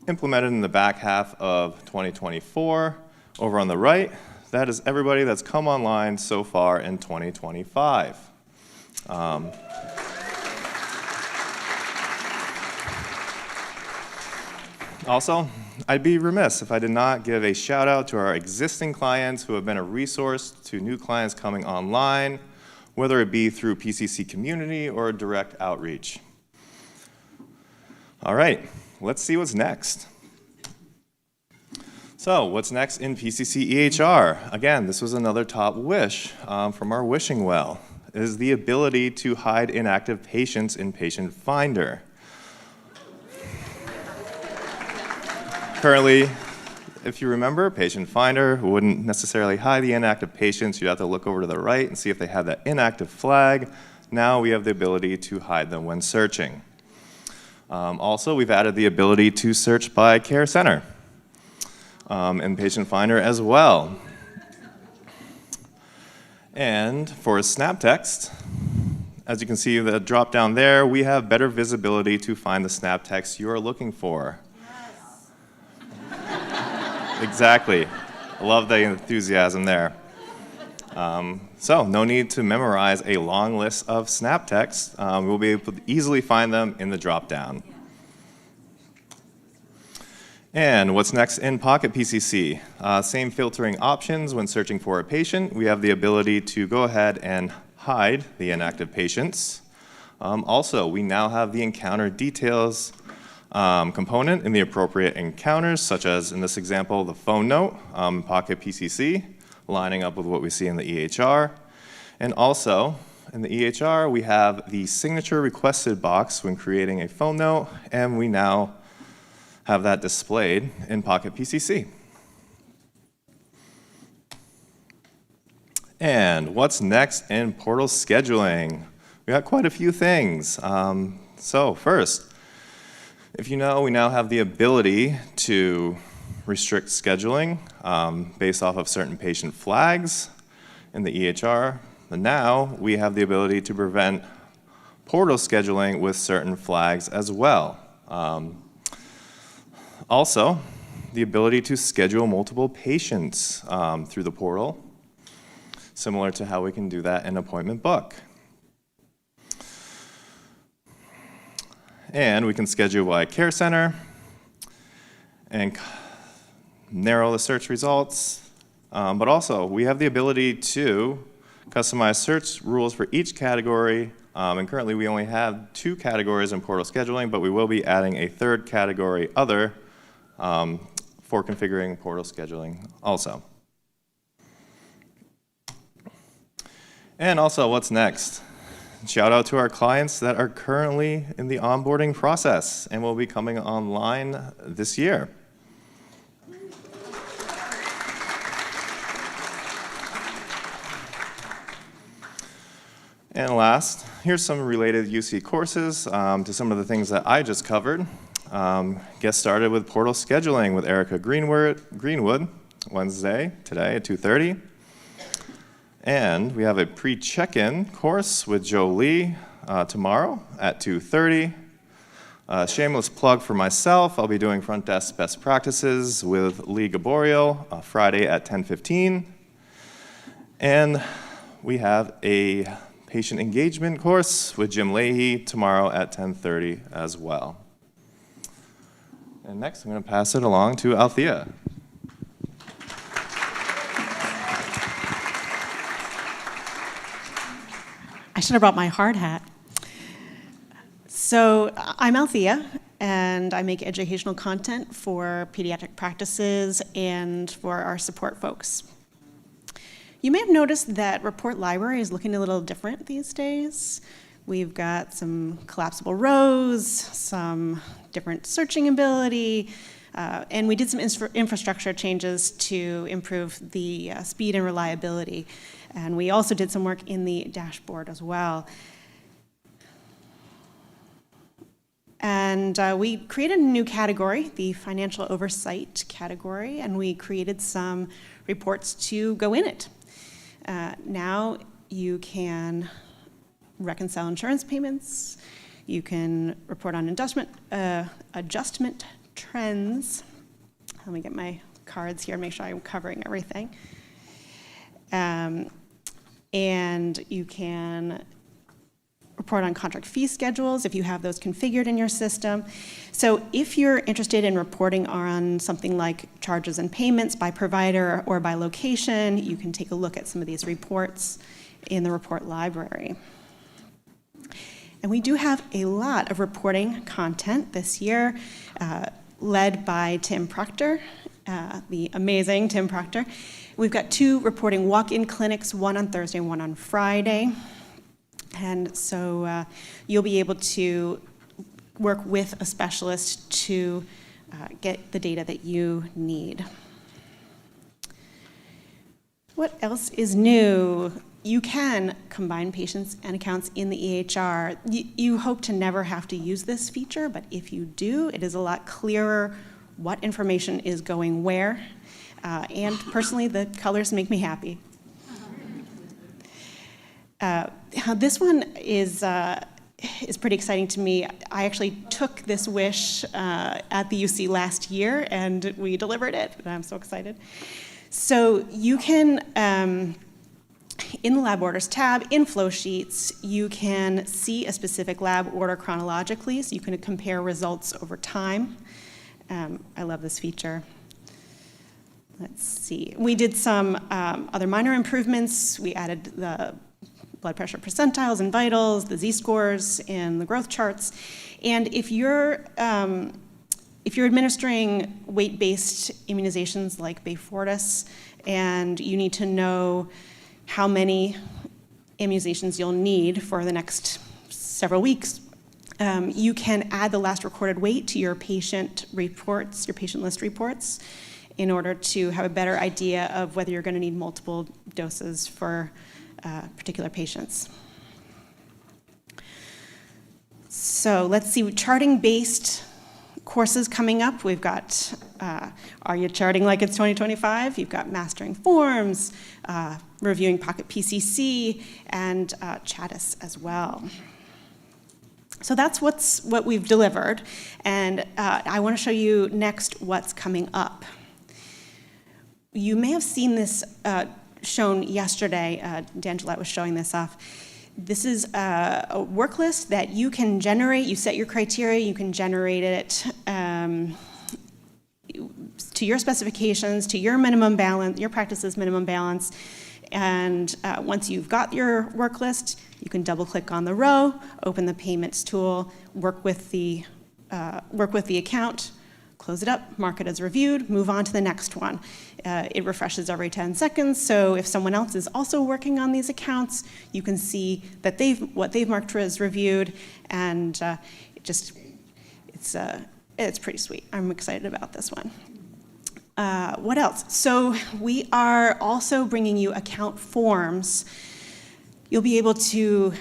implemented in the back half of 2024. Over on the right, that is everybody that's come online so far in 2025. Also, I'd be remiss if I did not give a shout out to our existing clients who have been a resource to new clients coming online, whether it be through PCC community or direct outreach. All right, let's see what's next. So what's next in PCC EHR? Again, this was another top wish from our wishing well, is the ability to hide inactive patients in Patient Finder. Currently, if you remember, Patient Finder wouldn't necessarily hide the inactive patients. You'd have to look over to the right and see if they had that inactive flag. Now we have the ability to hide them when searching. Also, we've added the ability to search by care center in Patient Finder as well. And for snap text, as you can see the drop down there, we have better visibility to find the snap text you are looking for. Exactly. I love the enthusiasm there. So no need to memorize a long list of snap text. We'll be able to easily find them in the drop-down. And what's next in Pocket PCC? Same filtering options when searching for a patient. We have the ability to go ahead and hide the inactive patients. Also, we now have the encounter details component in the appropriate encounters, such as in this example, the phone note, Pocket PCC, lining up with what we see in the EHR. And also, in the EHR, we have the signature requested box when creating a phone note, and we now have that displayed in Pocket PCC. And what's next in portal scheduling? We got quite a few things. So first, if you know, we now have the ability to restrict scheduling based off of certain patient flags in the EHR. And now we have the ability to prevent portal scheduling with certain flags as well. Also, the ability to schedule multiple patients through the portal, similar to how we can do that in Appointment Book. And we can schedule by care center and narrow the search results. But also, we have the ability to customize search rules for each category. And currently, we only have 2 categories in portal scheduling, but we will be adding a 3rd category, other, for configuring portal scheduling also. And also, what's next? Shout out to our clients that are currently in the onboarding process and will be coming online this year. And last, here's some related UC courses to some of the things that I just covered. Get started with portal scheduling with Erica Greenwood, Wednesday, today at 2:30. And we have a pre-check-in course with Joe Lee tomorrow at 2:30. Shameless plug for myself, I'll be doing front desk best practices with Lee Gaborio Friday at 10:15. And we have a patient engagement course with Jim Leahy tomorrow at 10:30 as well. And next, I'm going to pass it along to Althea. I should have brought my hard hat. So I'm Althea, and I make educational content for pediatric practices and for our support folks. You may have noticed that Report Library is looking a little different these days. We've got some collapsible rows, some different searching ability, and we did some infrastructure changes to improve the speed and reliability. And we also did some work in the dashboard as well. And we created a new category, the financial oversight category, and we created some reports to go in it. Now you can reconcile insurance payments, you can report on adjustment trends. Let me get my cards here and make sure I'm covering everything. And you can report on contract fee schedules if you have those configured in your system. So if you're interested in reporting on something like charges and payments by provider or by location, you can take a look at some of these reports in the report library. And we do have a lot of reporting content this year, led by Tim Proctor, the amazing Tim Proctor. We've got 2 reporting walk-in clinics, one on Thursday and one on Friday. And so you'll be able to work with a specialist to get the data that you need. What else is new? You can combine patients and accounts in the EHR. You hope to never have to use this feature, but if you do, it is a lot clearer what information is going where. And personally, the colors make me happy. This one is pretty exciting to me. I actually took this wish at the UC last year, and we delivered it, and I'm so excited. So you can, in the lab orders tab, in flow sheets, you can see a specific lab order chronologically, so you can compare results over time. I love this feature. Let's see. We did some other minor improvements. We added the blood pressure percentiles and vitals, the Z-scores, and the growth charts. And if you're administering weight-based immunizations like Beyfortus, and you need to know how many immunizations you'll need for the next several weeks, you can add the last recorded weight to your patient reports, your patient list reports, in order to have a better idea of whether you're going to need multiple doses for particular patients. So let's see, charting-based courses coming up. We've got Are You Charting Like It's 2025? You've got Mastering Forms, Reviewing Pocket PCC, and Chattis as well. So that's what we've delivered, and I want to show you next what's coming up. You may have seen this shown yesterday. D'Angelette was showing this off. This is a work list that you can generate. You set your criteria, you can generate it to your specifications, to your minimum balance, your practice's minimum balance. And once you've got your work list, you can double click on the row, open the payments tool, work with the account, close it up, mark it as reviewed, move on to the next one. It refreshes every 10 seconds, so if someone else is also working on these accounts, you can see that what they've marked as reviewed, and it's pretty sweet. I'm excited about this one. What else? So we are also bringing you account forms. You'll be able to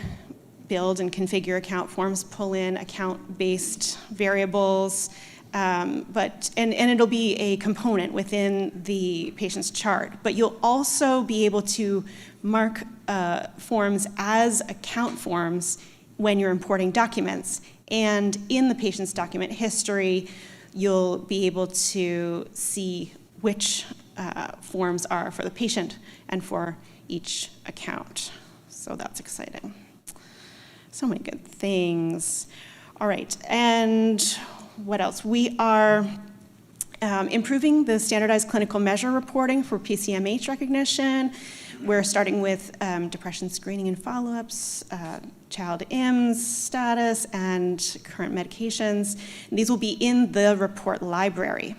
build and configure account forms, pull in account-based variables, and it'll be a component within the patient's chart. But you'll also be able to mark forms as account forms when you're importing documents. And in the patient's document history, you'll be able to see which forms are for the patient and for each account. So that's exciting. So many good things. All right, and what else? We are improving the standardized clinical measure reporting for PCMH recognition. We're starting with depression screening and follow-ups, child IMS status, and current medications. And these will be in the report library.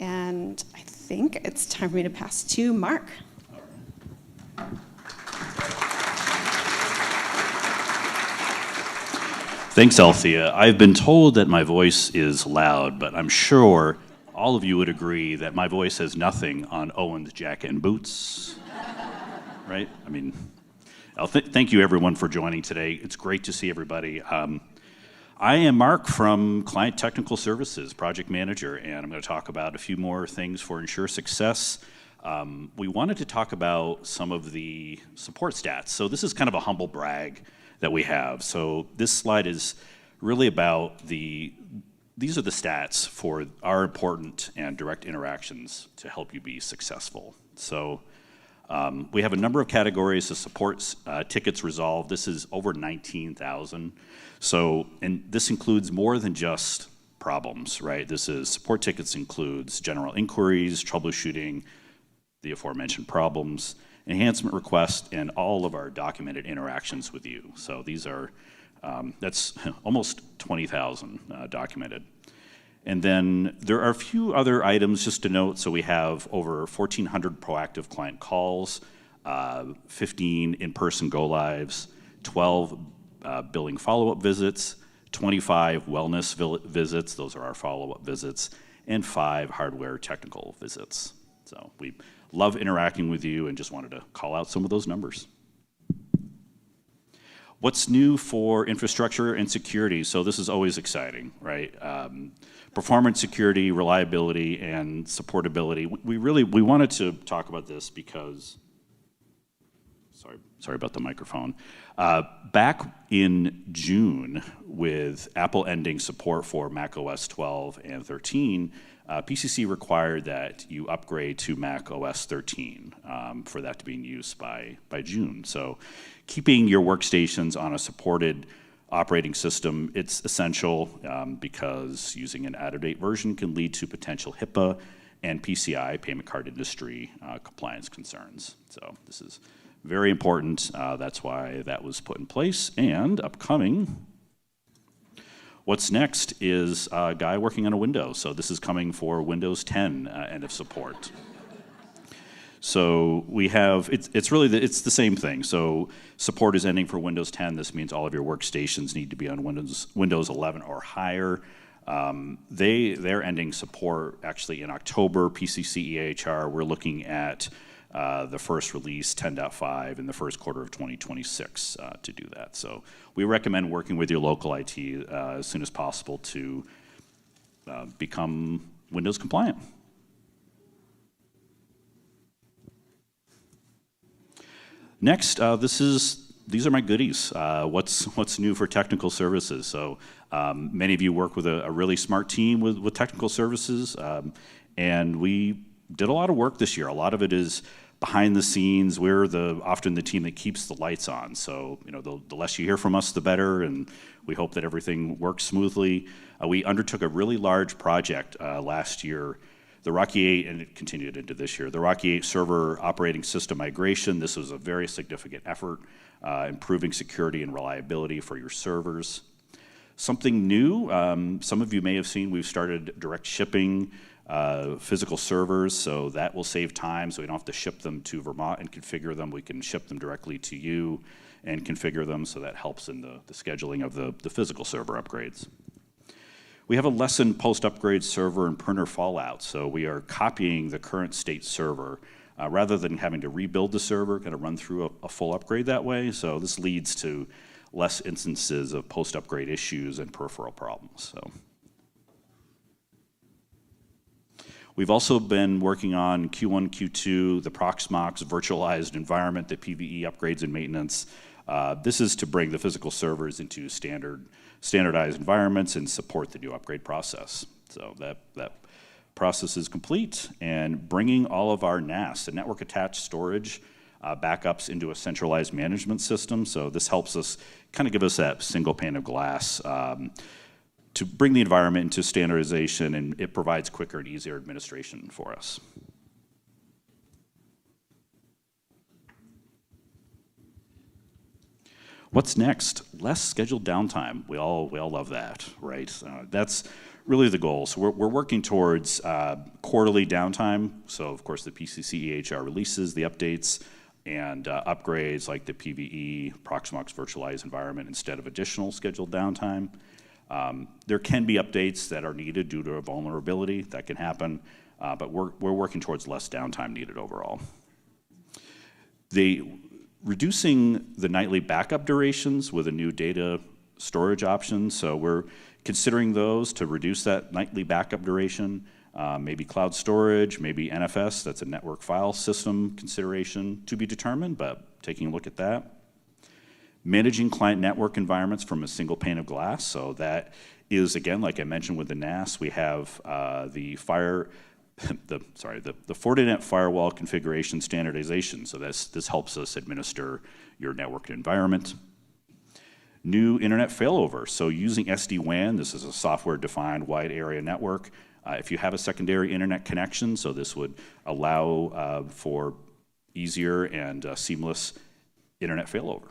And I think it's time for me to pass to Mark. Thanks, Althea. I've been told that my voice is loud, but I'm sure all of you would agree that my voice has nothing on Owen's jacket and boots, right? I mean, thank you everyone for joining today. It's great to see everybody. I am Mark from Client Technical Services, Project Manager, and I'm going to talk about a few more things for Ensure Success. We wanted to talk about some of the support stats. So this is kind of a humble brag that we have. So this slide is really about these are the stats for our important and direct interactions to help you be successful. So we have a number of categories of support tickets resolved. This is over 19,000. So, and this includes more than just problems, right? This is support tickets includes general inquiries, troubleshooting, the aforementioned problems, enhancement requests, and all of our documented interactions with you. So these are, that's almost 20,000 documented. And then there are a few other items just to note. So we have over 1,400 proactive client calls, 15 in-person go-lives, 12 billing follow-up visits, 25 wellness visits, those are our follow-up visits, and 5 hardware technical visits. So we love interacting with you and just wanted to call out some of those numbers. What's new for infrastructure and security? So this is always exciting, right? Performance, security, reliability, and supportability. We wanted to talk about this because, sorry about the microphone. Back in June, with Apple ending support for macOS 12 and 13, PCC required that you upgrade to Mac OS 13 for that to be in use by June. So keeping your workstations on a supported operating system, it's essential because using an out-of-date version can lead to potential HIPAA and PCI, payment card industry, compliance concerns. So this is very important. That's why that was put in place. And upcoming, what's next is a guy working on a Windows. So this is coming for Windows 10 end of support. So we have, it's the same thing. So support is ending for Windows 10. This means all of your workstations need to be on Windows 11 or higher. They're ending support actually in October. PCC EHR, we're looking at the first release 10.5 in the first quarter of 2026 to do that. So we recommend working with your local IT as soon as possible to become Windows compliant. Next, these are my goodies. What's new for technical services? So many of you work with a really smart team with technical services, and we did a lot of work this year. A lot of it is behind the scenes. We're often the team that keeps the lights on. So the less you hear from us, the better, and we hope that everything works smoothly. We undertook a really large project last year, the Rocky 8, and it continued into this year, the Rocky 8 server operating system migration. This was a very significant effort, improving security and reliability for your servers. Something new, some of you may have seen, we've started direct shipping physical servers, so that will save time, so we don't have to ship them to Vermont and configure them. We can ship them directly to you and configure them, so that helps in the scheduling of the physical server upgrades. We have a lesson post-upgrade server and printer fallout, so we are copying the current state server rather than having to rebuild the server, kind of run through a full upgrade that way. So this leads to less instances of post-upgrade issues and peripheral problems. So we've also been working on Q1, Q2, the Proxmox virtualized environment, the PVE upgrades and maintenance. This is to bring the physical servers into standardized environments and support the new upgrade process. So that process is complete, and bringing all of our NAS, the network attached storage, backups into a centralized management system. So this helps us kind of give us that single pane of glass to bring the environment into standardization, and it provides quicker and easier administration for us. What's next? Less scheduled downtime. We all love that, right? That's really the goal. So we're working towards quarterly downtime. So of course the PCC EHR releases the updates and upgrades like the PVE, Proxmox virtualized environment instead of additional scheduled downtime. There can be updates that are needed due to a vulnerability. That can happen, but we're working towards less downtime needed overall. Reducing the nightly backup durations with a new data storage option. So we're considering those to reduce that nightly backup duration. Maybe cloud storage, maybe NFS, that's a network file system consideration to be determined, but taking a look at that. Managing client network environments from a single pane of glass. So that is, again, like I mentioned with the NAS, we have the Fortinet firewall configuration standardization. So this helps us administer your network environment. New internet failover. So using SD-WAN, this is a software-defined wide area network. If you have a secondary internet connection, so this would allow for easier and seamless internet failover.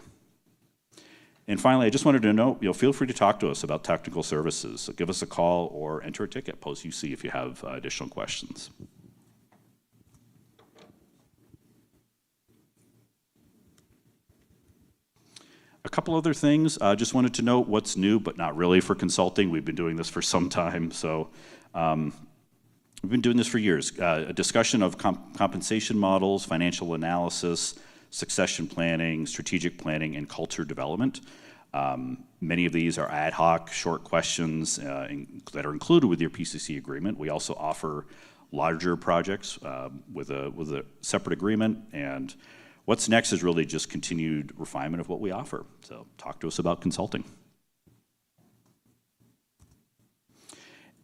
And finally, I just wanted to note, feel free to talk to us about technical services. So give us a call or enter a ticket post-UC if you have additional questions. A couple other things. Just wanted to note what's new, but not really for consulting. We've been doing this for some time. So we've been doing this for years. A discussion of compensation models, financial analysis, succession planning, strategic planning, and culture development. Many of these are ad hoc, short questions that are included with your PCC agreement. We also offer larger projects with a separate agreement. And what's next is really just continued refinement of what we offer. So talk to us about consulting.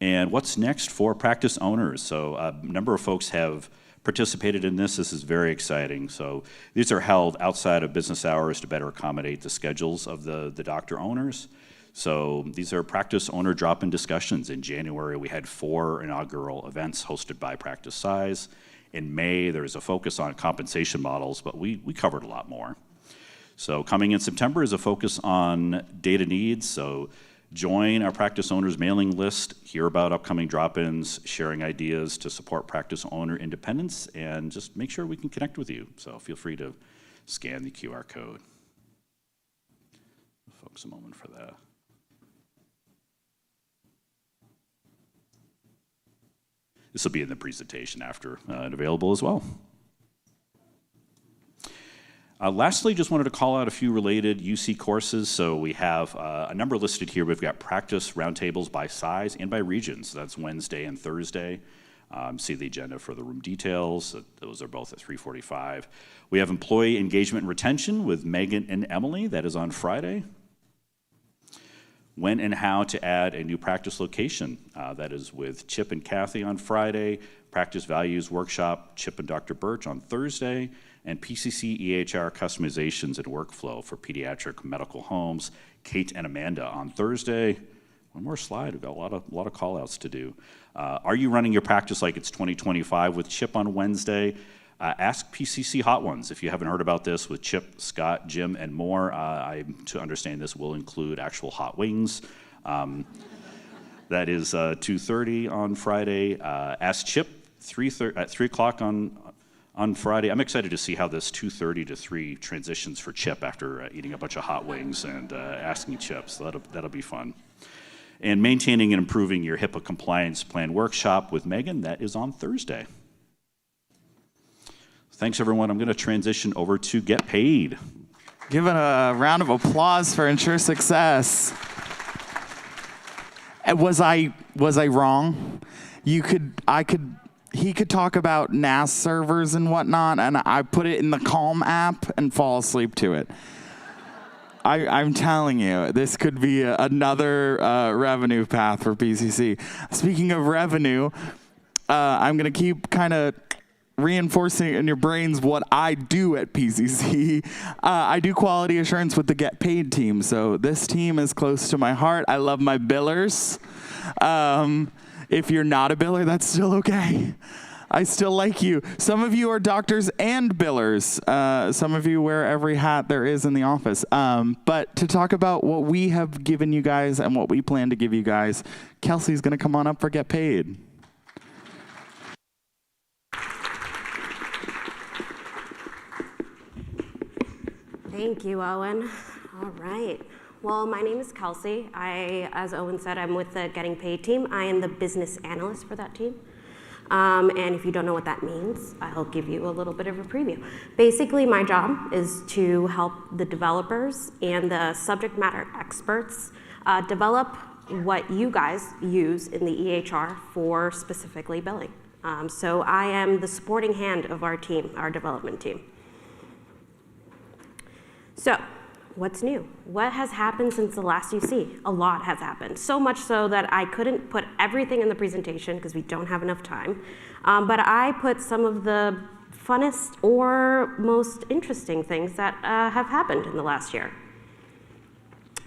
And what's next for practice owners? So a number of folks have participated in this. This is very exciting. So these are held outside of business hours to better accommodate the schedules of the doctor owners. So these are practice owner drop-in discussions. In January, we had 4 inaugural events hosted by Practice Size. In May, there was a focus on compensation models, but we covered a lot more. So coming in September is a focus on data needs. So join our practice owners mailing list, hear about upcoming drop-ins, sharing ideas to support practice owner independence, and just make sure we can connect with you. So feel free to scan the QR code. Folks, a moment for that. This will be in the presentation after and available as well. Lastly, just wanted to call out a few related UC courses. So we have a number listed here. We've got practice roundtables by size and by region. So that's Wednesday and Thursday. See the agenda for the room details. Those are both at 3:45. We have employee engagement and retention with Megan and Emily. That is on Friday. When and how to add a new practice location. That is with Chip and Kathy on Friday. Practice values workshop, Chip and Dr. Birch on Thursday. And PCC EHR customizations and workflow for pediatric medical homes, Kate and Amanda on Thursday. One more slide, we've got a lot of call outs to do. Are you running your practice like it's 2025 with Chip on Wednesday? Ask PCC Hot Ones if you haven't heard about this with Chip, Scott, Jim, and more. To understand this will include actual hot wings. That is 2:30 on Friday. Ask Chip at 3 o'clock on Friday. I'm excited to see how this 2:30 to 3 transitions for Chip after eating a bunch of hot wings and asking Chip. So that'll be fun. And maintaining and improving your HIPAA compliance plan workshop with Megan. That is on Thursday. Thanks, everyone. I'm going to transition over to Get Paid. Give it a round of applause for Ensure Success. Was I wrong? He could talk about NAS servers and whatnot, and I put it in the Calm app and fall asleep to it. I'm telling you, this could be another revenue path for PCC. Speaking of revenue, I'm going to keep kind of reinforcing in your brains what I do at PCC. I do quality assurance with the Get Paid team, so this team is close to my heart. I love my billers. If you're not a biller, that's still okay. I still like you. Some of you are doctors and billers. Some of you wear every hat there is in the office. But to talk about what we have given you guys and what we plan to give you guys, Kelsey's going to come on up for Get Paid. Thank you, Owen. All right. Well, my name is Kelsey. As Owen said, I'm with the Getting Paid team. I am the business analyst for that team. And if you don't know what that means, I'll give you a little bit of a preview. Basically, my job is to help the developers and the subject matter experts develop what you guys use in the EHR for specifically billing. So I am the supporting hand of our team, our development team. So, what's new? What has happened since the last UC? A lot has happened. So much so that I couldn't put everything in the presentation because we don't have enough time. But I put some of the funnest or most interesting things that have happened in the last year.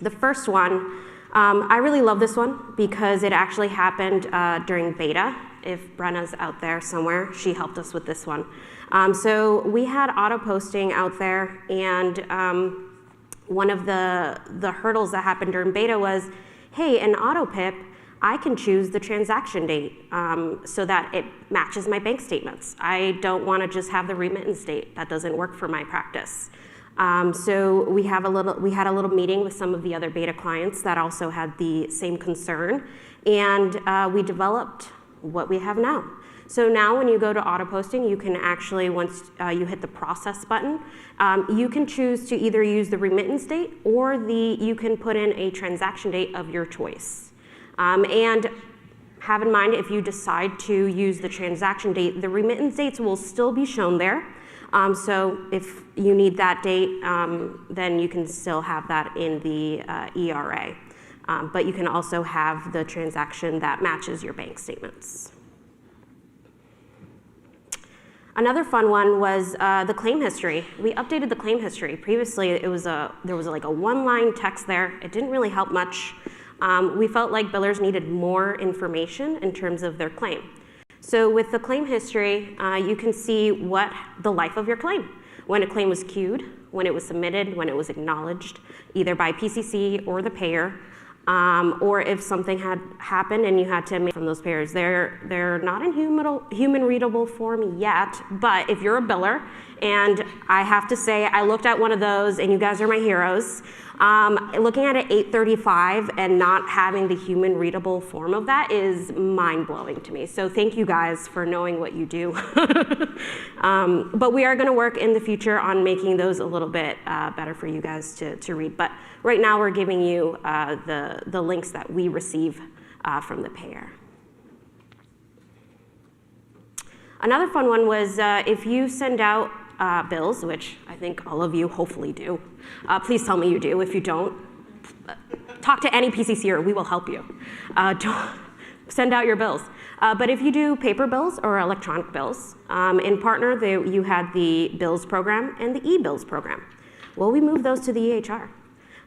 The first one, I really love this one because it actually happened during beta. If Brenna's out there somewhere, she helped us with this one. So we had auto posting out there, and one of the hurdles that happened during beta was, hey, in AutoPIP, I can choose the transaction date so that it matches my bank statements. I don't want to just have the remittance date. That doesn't work for my practice. So we had a little meeting with some of the other beta clients that also had the same concern, and we developed what we have now. So now when you go to auto posting, you can actually, once you hit the process button, you can choose to either use the remittance date or you can put in a transaction date of your choice. And have in mind, if you decide to use the transaction date, the remittance dates will still be shown there. So if you need that date, then you can still have that in the ERA. But you can also have the transaction that matches your bank statements. Another fun one was the claim history. We updated the claim history. Previously, there was like a one-line text there. It didn't really help much. We felt like billers needed more information in terms of their claim. So with the claim history, you can see what the life of your claim. When a claim was queued, when it was submitted, when it was acknowledged, either by PCC or the payer, or if something had happened and you had to make from those payers. They're not in human readable form yet, but if you're a biller, and I have to say, I looked at one of those, and you guys are my heroes. Looking at it 835 and not having the human readable form of that is mind-blowing to me. So thank you guys for knowing what you do. But we are going to work in the future on making those a little bit better for you guys to read. But right now we're giving you the links that we receive from the payer. Another fun one was if you send out bills, which I think all of you hopefully do. Please tell me you do. If you don't, talk to any PCCer. We will help you. Send out your bills. But if you do paper bills or electronic bills, in Partner, you had the bills program and the e-bills program. Well, we moved those to the EHR.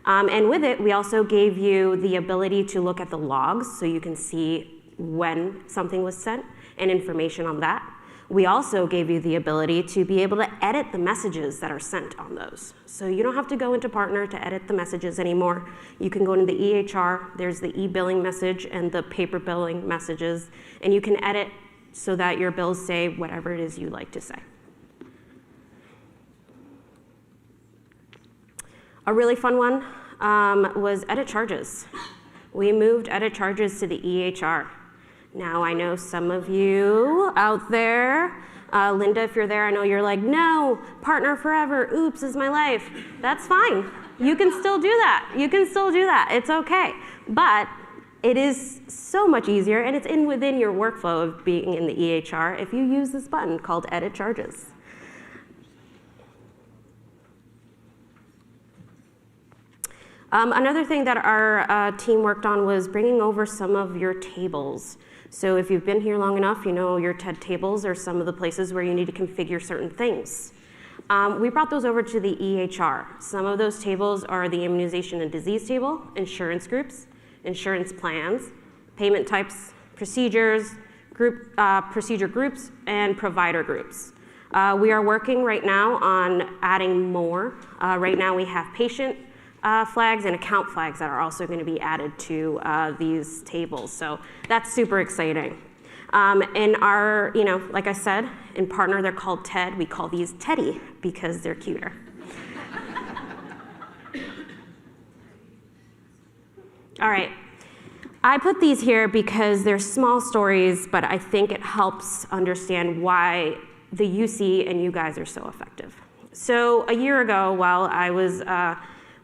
And with it, we also gave you the ability to look at the logs so you can see when something was sent and information on that. We also gave you the ability to be able to edit the messages that are sent on those. So you don't have to go into Partner to edit the messages anymore. You can go into the EHR, there's the e-billing message and the paper billing messages, and you can edit so that your bills say whatever it is you like to say. A really fun one was edit charges. We moved edit charges to the EHR. Now, I know some of you out there, Linda, if you're there, I know you're like, no, Partner forever, oops, is my life. That's fine. You can still do that. You can still do that. It's okay. But it is so much easier, and it's within your workflow of being in the EHR if you use this button called Edit Charges. Another thing that our team worked on was bringing over some of your tables. So if you've been here long enough, you know your TED tables are some of the places where you need to configure certain things. We brought those over to the EHR. Some of those tables are the immunization and disease table, insurance groups, insurance plans, payment types, procedures, procedure groups, and provider groups. We are working right now on adding more. Right now we have patient flags and account flags that are also going to be added to these tables. So that's super exciting. And our, like I said, in partner, they're called TED. We call these Teddy because they're cuter. All right. I put these here because they're small stories, but I think it helps understand why the UC and you guys are so effective. So a year ago, while I was,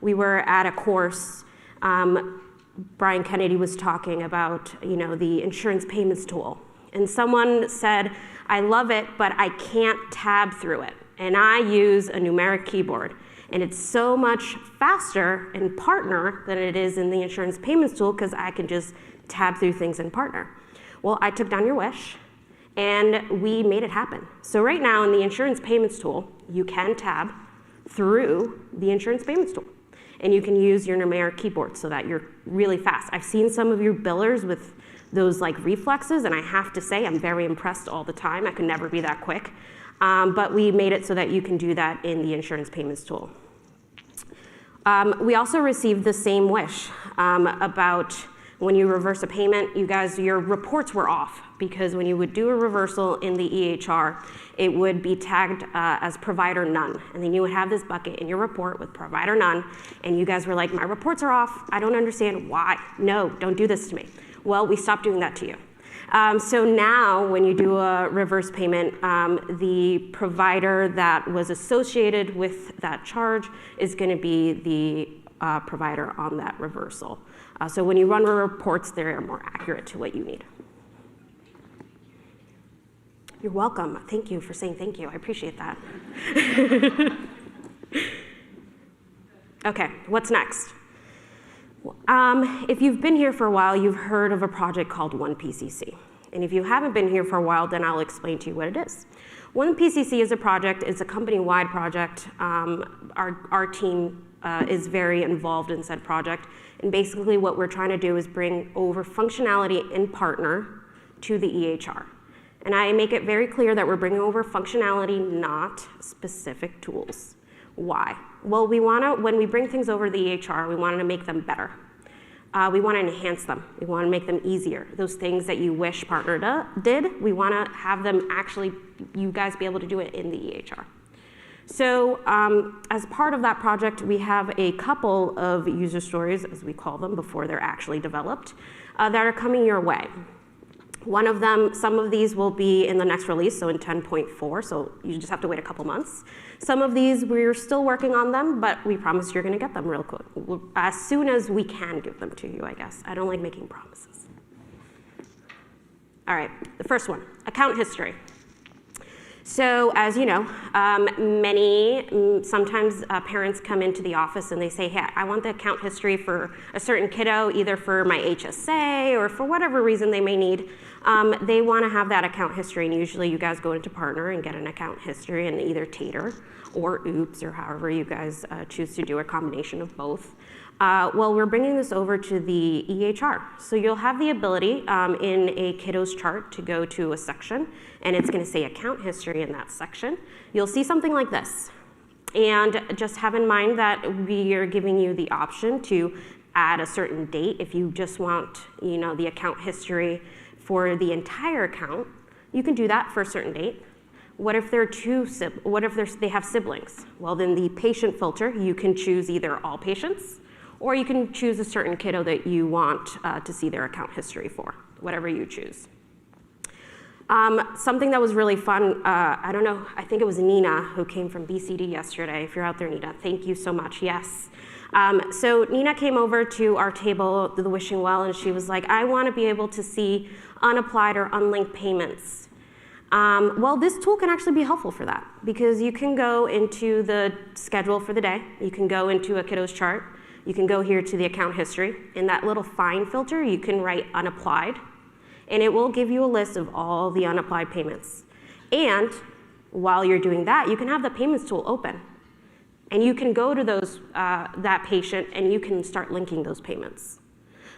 we were at a course, Brian Kennedy was talking about, the insurance payments tool. And someone said, I love it, but I can't tab through it. And I use a numeric keyboard. And it's so much faster in Partner than it is in the insurance payments tool because I can just tab through things in Partner. Well, I took down your wish and we made it happen. So right now in the insurance payments tool, you can tab through the insurance payments tool. And you can use your numeric keyboard so that you're really fast. I've seen some of you billers with those like reflexes, and I have to say I'm very impressed all the time. I could never be that quick. But we made it so that you can do that in the insurance payments tool. We also received the same wish about when you reverse a payment, you guys, your reports were off because when you would do a reversal in the EHR, it would be tagged as provider none. And then you would have this bucket in your report with provider none, and you guys were like, my reports are off. I don't understand why. No, don't do this to me. Well, we stopped doing that to you. So now when you do a reverse payment, the provider that was associated with that charge is going to be the provider on that reversal. So when you run reports, they're more accurate to what you need. You're welcome. Thank you for saying thank you. I appreciate that. Okay, what's next? If you've been here for a while, you've heard of a project called OnePCC. And if you haven't been here for a while, then I'll explain to you what it is. OnePCC is a project, it's a company-wide project. Our team is very involved in said project. And basically what we're trying to do is bring over functionality in Partner to the EHR. And I make it very clear that we're bringing over functionality, not specific tools. Why? Well, when we bring things over to the EHR, we want to make them better. We want to enhance them. We want to make them easier. Those things that you wish Partner did, we want to have them actually, you guys be able to do it in the EHR. So as part of that project, we have a couple of user stories, as we call them, before they're actually developed, that are coming your way. One of them, some of these will be in the next release, so in 10.4, so you just have to wait a couple months. Some of these, we're still working on them, but we promise you're going to get them real quick, as soon as we can give them to you, I guess. I don't like making promises. All right, the first one, account history. So as you know, sometimes parents come into the office and they say, hey, I want the account history for a certain kiddo, either for my HSA or for whatever reason they may need. They want to have that account history, and usually you guys go into Partner and get an account history in either Tater or OOPS or however you guys choose to do, a combination of both. Well, we're bringing this over to the EHR. So you'll have the ability in a kiddo's chart to go to a section, and it's going to say account history in that section. You'll see something like this. And just have in mind that we are giving you the option to add a certain date if you just want, the account history for the entire account. You can do that for a certain date. What if they have siblings? Well, then the patient filter, you can choose either all patients, or you can choose a certain kiddo that you want to see their account history for, whatever you choose. Something that was really fun, I don't know, I think it was Nina who came from BCD yesterday. If you're out there, Nina, thank you so much, yes. So Nina came over to our table, the Wishing Well, and she was like, I want to be able to see unapplied or unlinked payments. Well, this tool can actually be helpful for that, because you can go into the schedule for the day, you can go into a kiddo's chart, you can go here to the account history. In that little find filter, you can write unapplied, and it will give you a list of all the unapplied payments. And while you're doing that, you can have the payments tool open. And you can go to that patient and you can start linking those payments.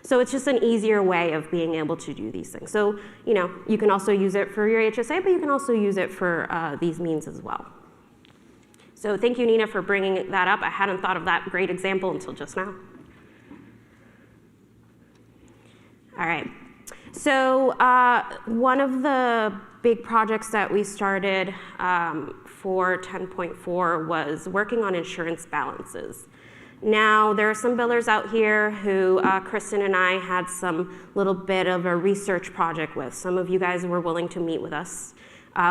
So it's just an easier way of being able to do these things. So, you can also use it for your HSA, but you can also use it for these means as well. So thank you, Nina, for bringing that up. I hadn't thought of that great example until just now. All right. So one of the big projects that we started for 10.4 was working on insurance balances. Now, there are some billers out here who Kristen and I had some little bit of a research project with. Some of you guys were willing to meet with us.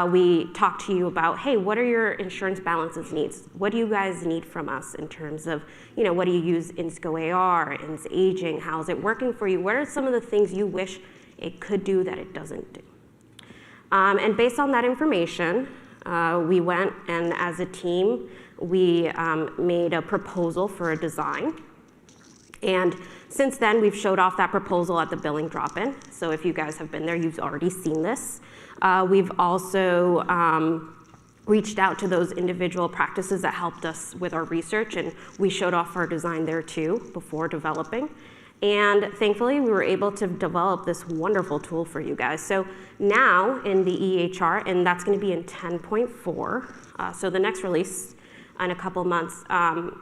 We talked to you about, hey, what are your insurance balances needs? What do you guys need from us in terms of, what do you use Insco AR, Ins Aging? How's it working for you? What are some of the things you wish it could do that it doesn't do? And based on that information, we went and as a team, we made a proposal for a design. And since then, we've showed off that proposal at the billing drop-in. So if you guys have been there, you've already seen this. We've also reached out to those individual practices that helped us with our research, and we showed off our design there too before developing. And thankfully, we were able to develop this wonderful tool for you guys. So now in the EHR, and that's going to be in 10.4, so the next release in a couple months,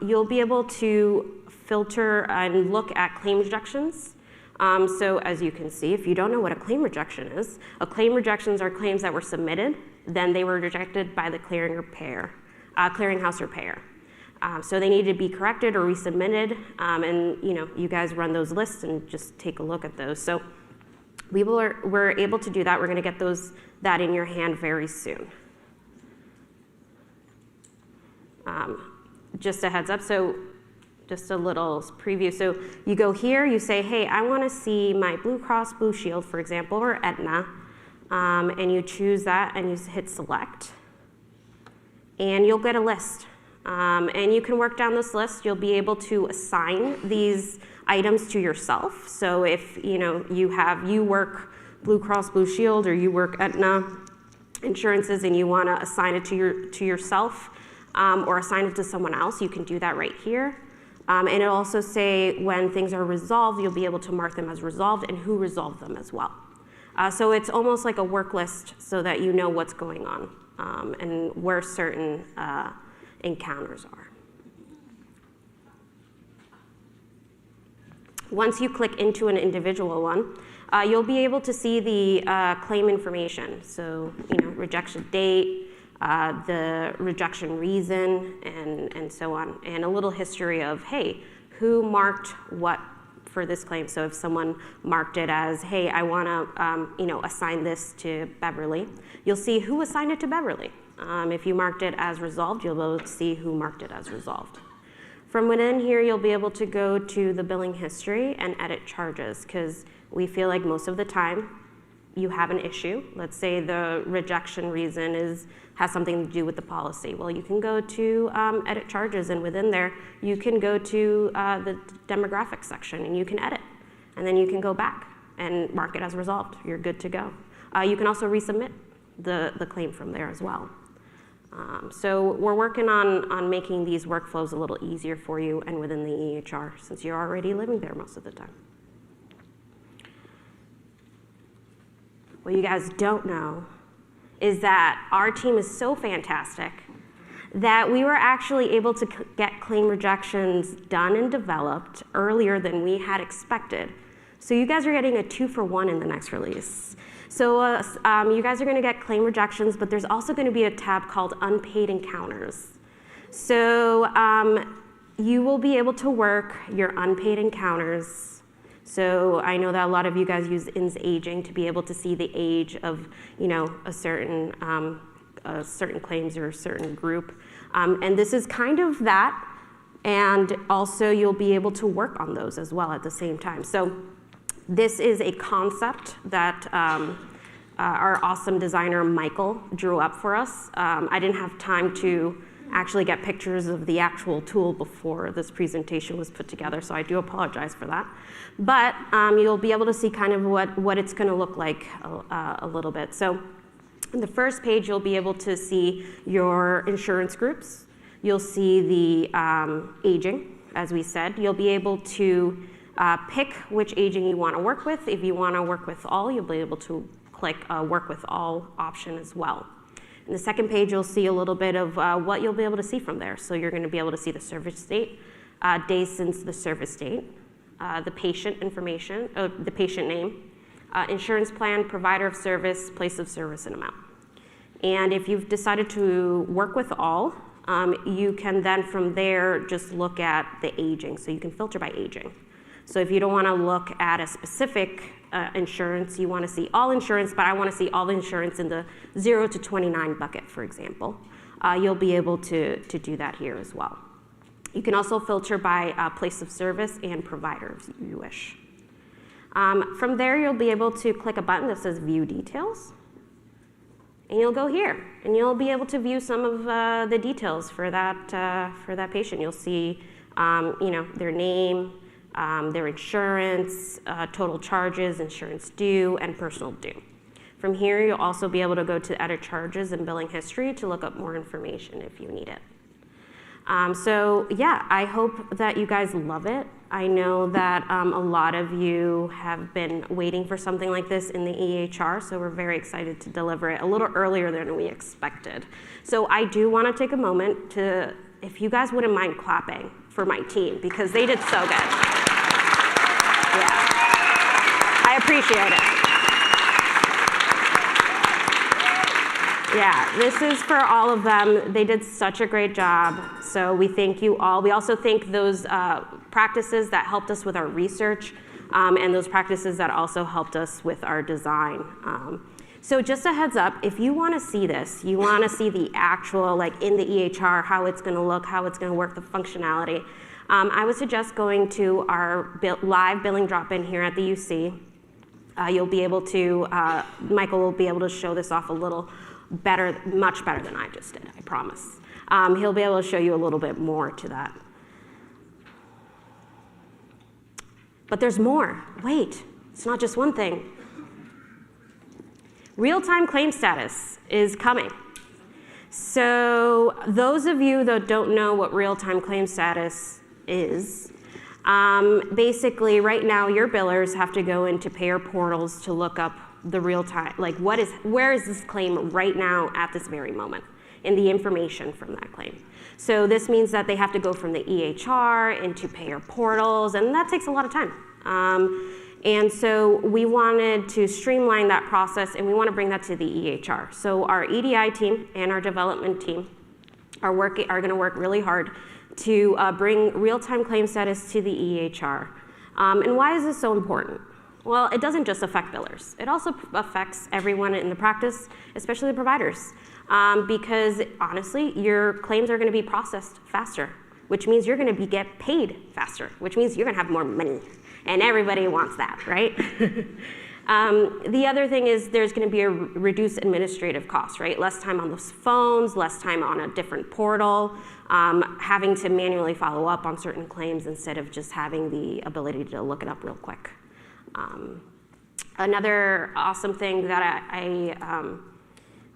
you'll be able to filter and look at claim rejections. So as you can see, if you don't know what a claim rejection is, claim rejections are claims that were submitted, then they were rejected by the clearinghouse or payer. So they need to be corrected or resubmitted, and you guys run those lists and just take a look at those. So we're able to do that. We're going to get that in your hand very soon. Just a heads up. So just a little preview. So you go here, you say, hey, I want to see my Blue Cross Blue Shield, for example, or Aetna, and you choose that and you hit select, and you'll get a list. And you can work down this list. You'll be able to assign these items to yourself. So if you work Blue Cross Blue Shield or you work Aetna insurances and you want to assign it to yourself or assign it to someone else, you can do that right here. And it'll also say when things are resolved, you'll be able to mark them as resolved and who resolved them as well. So it's almost like a work list so that you know what's going on and where certain encounters are. Once you click into an individual one, you'll be able to see the claim information. So, rejection date, the rejection reason, and so on, and a little history of, hey, who marked what for this claim. So if someone marked it as, hey, I want to, assign this to Beverly, you'll see who assigned it to Beverly. If you marked it as resolved, you'll be able to see who marked it as resolved. From within here, you'll be able to go to the billing history and edit charges, because we feel like most of the time you have an issue. Let's say the rejection reason has something to do with the policy. Well, you can go to edit charges, and within there, you can go to the demographics section and you can edit. And then you can go back and mark it as resolved. You're good to go. You can also resubmit the claim from there as well. So we're working on making these workflows a little easier for you and within the EHR, since you're already living there most of the time. What you guys don't know is that our team is so fantastic that we were actually able to get claim rejections done and developed earlier than we had expected. So you guys are getting a 2-for-1 in the next release. So you guys are going to get claim rejections, but there's also going to be a tab called Unpaid Encounters. So you will be able to work your unpaid encounters. So I know that a lot of you guys use Ins Aging to be able to see the age of a certain claims or a certain group. And this is kind of that. And also you'll be able to work on those as well at the same time. So this is a concept that our awesome designer, Michael, drew up for us. I didn't have time to actually get pictures of the actual tool before this presentation was put together, so I do apologize for that. But you'll be able to see kind of what it's going to look like a little bit. So on the first page, you'll be able to see your insurance groups. You'll see the aging, as we said. You'll be able to pick which aging you want to work with. If you want to work with all, you'll be able to click Work with All option as well. In the second page, you'll see a little bit of what you'll be able to see from there. So you're going to be able to see the service date, days since the service date, the patient information, the patient name, insurance plan, provider of service, place of service, and amount. And if you've decided to work with all, you can then from there just look at the aging. So you can filter by aging. So if you don't want to look at a specific insurance, you want to see all insurance, but I want to see all insurance in the 0 to 29 bucket, for example, you'll be able to do that here as well. You can also filter by place of service and provider if you wish. From there, you'll be able to click a button that says View Details. And you'll go here, and you'll be able to view some of the details for that patient. You'll see, their name, their insurance, total charges, insurance due, and personal due. From here, you'll also be able to go to Edit Charges and Billing History to look up more information if you need it. So yeah, I hope that you guys love it. I know that a lot of you have been waiting for something like this in the EHR, so we're very excited to deliver it a little earlier than we expected. So I do want to take a moment to, if you guys wouldn't mind clapping for my team, because they did so good. Yeah, I appreciate it. Yeah, this is for all of them. They did such a great job, so we thank you all. We also thank those practices that helped us with our research and those practices that also helped us with our design. So just a heads up, if you want to see this, you want to see the actual, like in the EHR, how it's going to look, how it's going to work, the functionality, I would suggest going to our live billing drop-in here at the UC. You'll be able to, Michael will be able to show this off a little better, much better than I just did, I promise. He'll be able to show you a little bit more to that. But there's more. Wait, it's not just one thing. Real-time claim status is coming. So those of you that don't know what real-time claim status is, basically right now your billers have to go into payer portals to look up the real-time, like where is this claim right now at this very moment, and the information from that claim. So this means that they have to go from the EHR into payer portals, and that takes a lot of time. And so we wanted to streamline that process, and we want to bring that to the EHR. So our EDI team and our development team are going to work really hard to bring real-time claim status to the EHR. And why is this so important? Well, it doesn't just affect billers. It also affects everyone in the practice, especially the providers, because honestly, your claims are going to be processed faster, which means you're going to get paid faster, which means you're going to have more money, and everybody wants that, right? The other thing is there's going to be a reduced administrative cost, right? Less time on those phones, less time on a different portal, having to manually follow up on certain claims instead of just having the ability to look it up real quick. Another awesome thing that I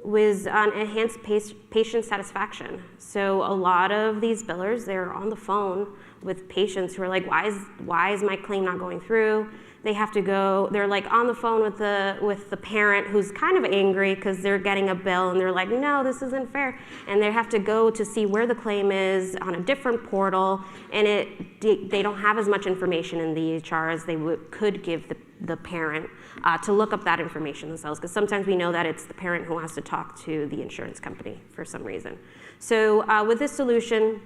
was on enhanced patient satisfaction. So a lot of these billers, they're on the phone with patients who are like, why is my claim not going through? They have to go, they're like on the phone with the parent who's kind of angry because they're getting a bill and they're like, no, this isn't fair. And they have to go to see where the claim is on a different portal, and they don't have as much information in the EHR as they could give the parent to look up that information themselves, because sometimes we know that it's the parent who has to talk to the insurance company for some reason. So with this solution,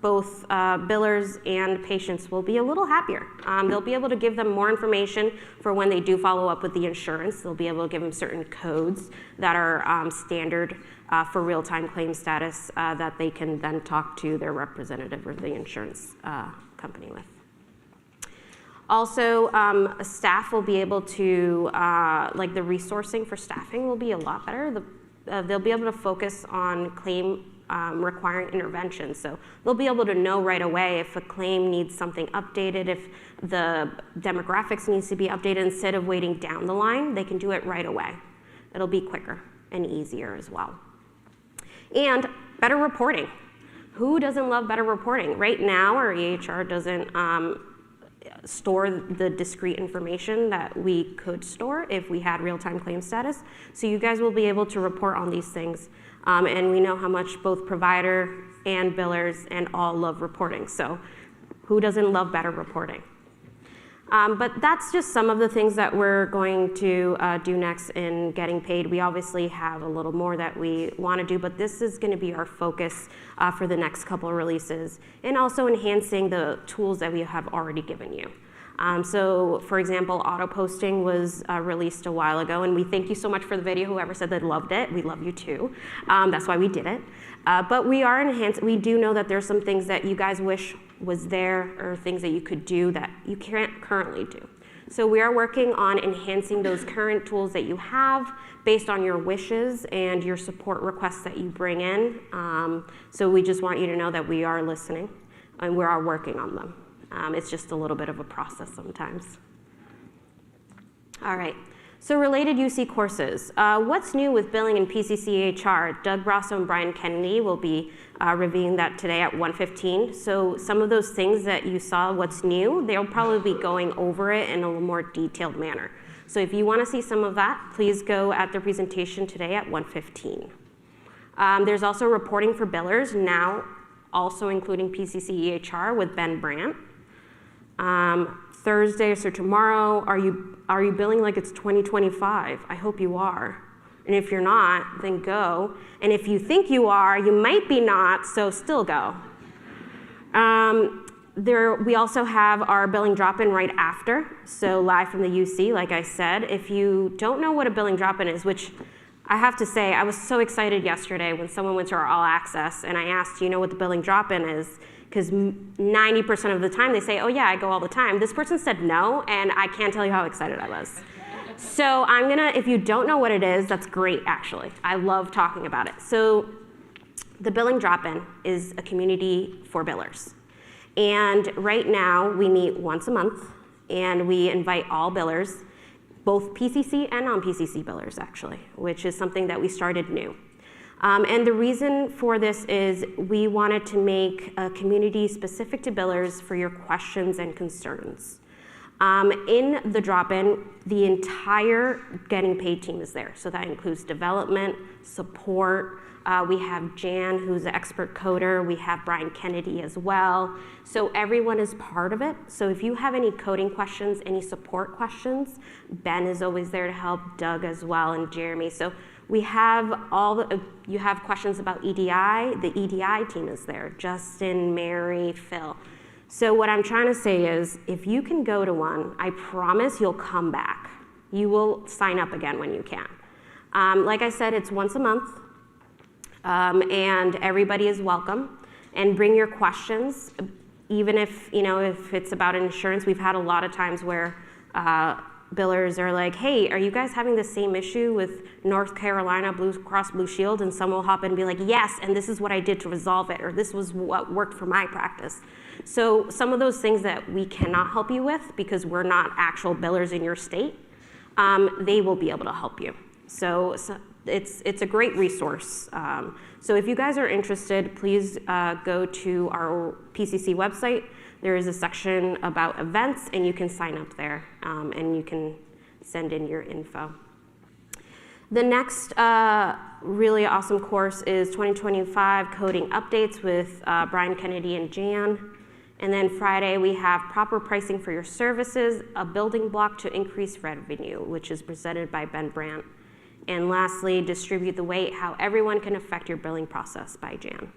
both billers and patients will be a little happier. They'll be able to give them more information for when they do follow up with the insurance. They'll be able to give them certain codes that are standard for real-time claim status that they can then talk to their representative or the insurance company with. Also, staff will be able to, like the resourcing for staffing will be a lot better. They'll be able to focus on claim requiring intervention. So they'll be able to know right away if a claim needs something updated, if the demographics needs to be updated. Instead of waiting down the line, they can do it right away. It'll be quicker and easier as well. And better reporting. Who doesn't love better reporting? Right now, our EHR doesn't store the discrete information that we could store if we had real-time claim status. So you guys will be able to report on these things. And we know how much both provider and billers and all love reporting. So who doesn't love better reporting? But that's just some of the things that we're going to do next in getting paid. We obviously have a little more that we want to do, but this is going to be our focus for the next couple of releases, and also enhancing the tools that we have already given you. So, for example, auto posting was released a while ago, and we thank you so much for the video. Whoever said they loved it, we love you too. That's why we did it. But we are enhancing. We do know that there's some things that you guys wish was there, or things that you could do that you can't currently do. So we are working on enhancing those current tools that you have based on your wishes and your support requests that you bring in. So we just want you to know that we are listening and we are working on them. It's just a little bit of a process sometimes. All right. So related UC courses. What's new with billing and PCC HR? Doug Brasso and Brian Kennedy will be reviewing that today at 1:15. So some of those things that you saw, what's new, they'll probably be going over it in a little more detailed manner. So if you want to see some of that, please go at their presentation today at 1:15. There's also reporting for billers now, also including PCC EHR with Ben Brandt. Thursday, so tomorrow, are you billing like it's 2025? I hope you are. And if you're not, then go. And if you think you are, you might be not, so still go. We also have our billing drop-in right after, so live from the UC, like I said. If you don't know what a billing drop-in is, which I have to say, I was so excited yesterday when someone went to our All Access and I asked, do you know what the billing drop-in is? Because 90% of the time they say, oh yeah, I go all the time. This person said no, and I can't tell you how excited I was. So if you don't know what it is, that's great actually. I love talking about it. So the billing drop-in is a community for billers. And right now we meet once a month and we invite all billers, both PCC and non-PCC billers actually, which is something that we started new. And the reason for this is we wanted to make a community specific to billers for your questions and concerns. In the drop-in, the entire Getting Paid team is there. So that includes development, support. We have Jan, who's an expert coder. We have Brian Kennedy as well. So everyone is part of it. So if you have any coding questions, any support questions, Ben is always there to help, Doug as well, and Jeremy. So we have you have questions about EDI, the EDI team is there, Justin, Mary, Phil. So what I'm trying to say is, if you can go to one, I promise you'll come back. You will sign up again when you can. Like I said, it's once a month, and everybody is welcome. And bring your questions, even if it's about insurance. We've had a lot of times where billers are like, hey, are you guys having the same issue with North Carolina Blue Cross Blue Shield? And someone will hop in and be like, yes, and this is what I did to resolve it, or this was what worked for my practice. So some of those things that we cannot help you with because we're not actual billers in your state, they will be able to help you. So it's a great resource. So if you guys are interested, please go to our PCC website. There is a section about events, and you can sign up there, and you can send in your info. The next really awesome course is 2025 Coding Updates with Brian Kennedy and Jan. And then Friday, we have Proper Pricing for Your Services, a building block to increase revenue, which is presented by Ben Brandt. And lastly, Distribute the Weight, how everyone can affect your billing process by Jan.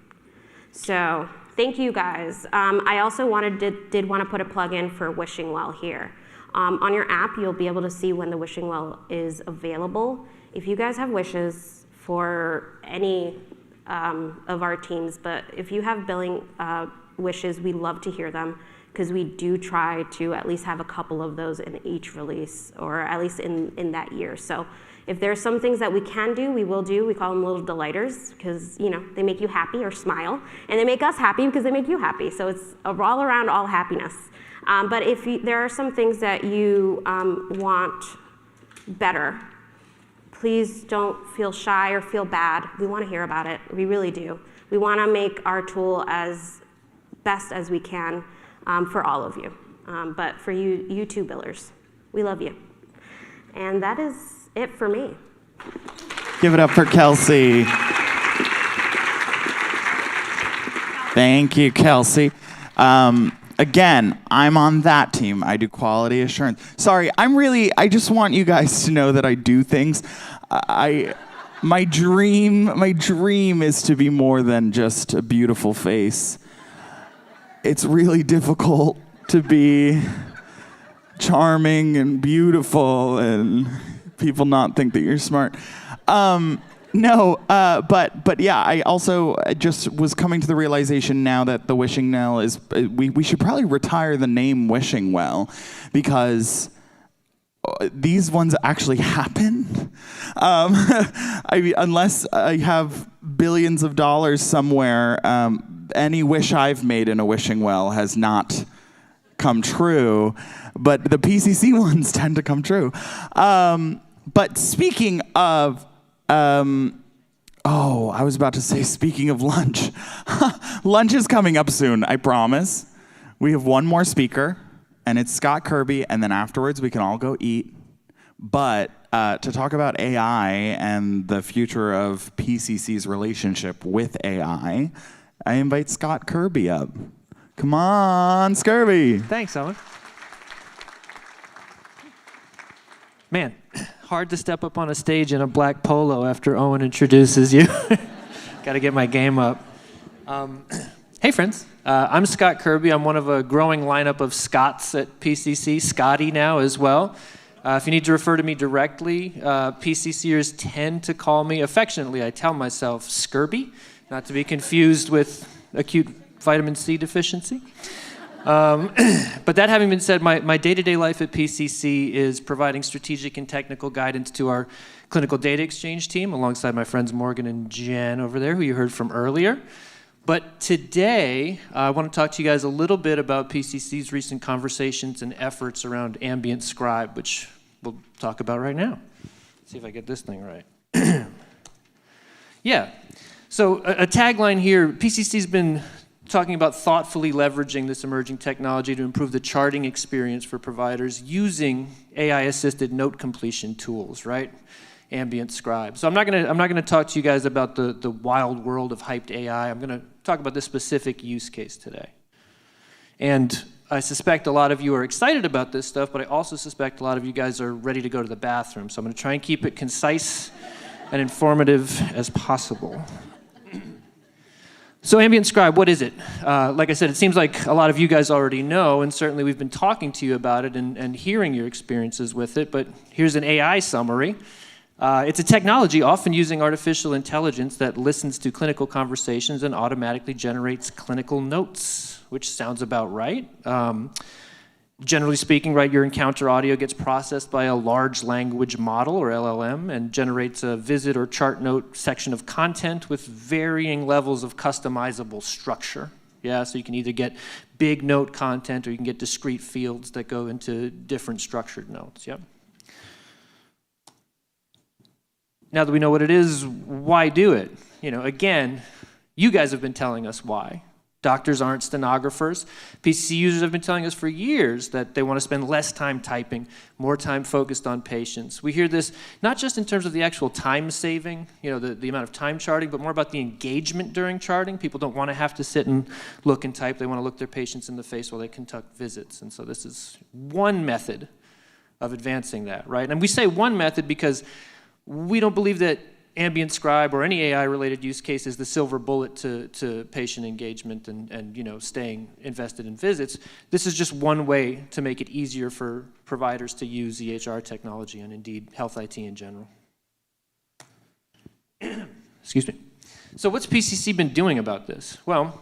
So thank you guys. I also did want to put a plug in for Wishing Well here. On your app, you'll be able to see when the Wishing Well is available. If you guys have wishes for any of our teams, but if you have billing wishes, we love to hear them because we do try to at least have a couple of those in each release, or at least in that year. So If there's some things that we can do, we will do. We call them little delighters because, you know, they make you happy or smile. And they make us happy because they make you happy. So it's all around all happiness. But if there are some things that you want better, please don't feel shy or feel bad. We want to hear about it. We really do. We want to make our tool as best as we can for all of you. But for you two billers, we love you. And that is it for me. Give it up for Kelsey. Thank you, Kelsey. Again, I'm on that team. I do quality assurance. Sorry, I just want you guys to know that I do things. My dream is to be more than just a beautiful face. It's really difficult to be charming and beautiful and people not think that you're smart. But yeah, I also just was coming to the realization now that the Wishing Well is, we should probably retire the name Wishing Well because these ones actually happen. Unless I have billions of dollars somewhere, any wish I've made in a wishing well has not come true, but the PCC ones tend to come true. But speaking of, I was about to say speaking of lunch. Lunch is coming up soon, I promise. We have one more speaker, and it's Scott Kirby, and then afterwards we can all go eat. But to talk about AI and the future of PCC's relationship with AI, I invite Scott Kirby up. Come on, Scurvy. Thanks, Owen. Man, hard to step up on a stage in a black polo after Owen introduces you. Got to get my game up. Hey, friends. I'm Scott Kirby. I'm one of a growing lineup of Scotts at PCC, Scotty now as well. If you need to refer to me directly, PCCers tend to call me affectionately. I tell myself Scurby, not to be confused with acute vitamin C deficiency. But that having been said, my day-to-day life at PCC is providing strategic and technical guidance to our clinical data exchange team alongside my friends Morgan and Jen over there, who you heard from earlier. But today, I want to talk to you guys a little bit about PCC's recent conversations and efforts around Ambient Scribe, which we'll talk about right now. Let's see if I get this thing right. Yeah, so a tagline here, PCC's been talking about thoughtfully leveraging this emerging technology to improve the charting experience for providers using AI-assisted note completion tools, right? Ambient Scribe. So I'm not gonna talk to you guys about the wild world of hyped AI. I'm gonna talk about this specific use case today. And I suspect a lot of you are excited about this stuff, but I also suspect a lot of you guys are ready to go to the bathroom. So I'm gonna try and keep it concise and informative as possible. So Ambient Scribe, what is it? Like I said, it seems like a lot of you guys already know, and certainly we've been talking to you about it and hearing your experiences with it, but here's an AI summary. It's a technology often using artificial intelligence that listens to clinical conversations and automatically generates clinical notes, which sounds about right. Generally speaking, right, your encounter audio gets processed by a large language model, or LLM, and generates a visit or chart note section of content with varying levels of customizable structure. Yeah, so you can either get big note content or you can get discrete fields that go into different structured notes. Yep. Now that we know what it is, why do it? You know, again, you guys have been telling us why. Doctors aren't stenographers. PCC users have been telling us for years that they want to spend less time typing, more time focused on patients. We hear this not just in terms of the actual time saving, you know, the amount of time charting, but more about the engagement during charting. People don't want to have to sit and look and type. They want to look their patients in the face while they conduct visits. And so this is one method of advancing that, right? And we say one method because we don't believe that Ambient Scribe or any AI-related use case is the silver bullet to patient engagement and you know, staying invested in visits. This is just one way to make it easier for providers to use EHR technology and indeed health IT in general. Excuse me. So what's PCC been doing about this? Well,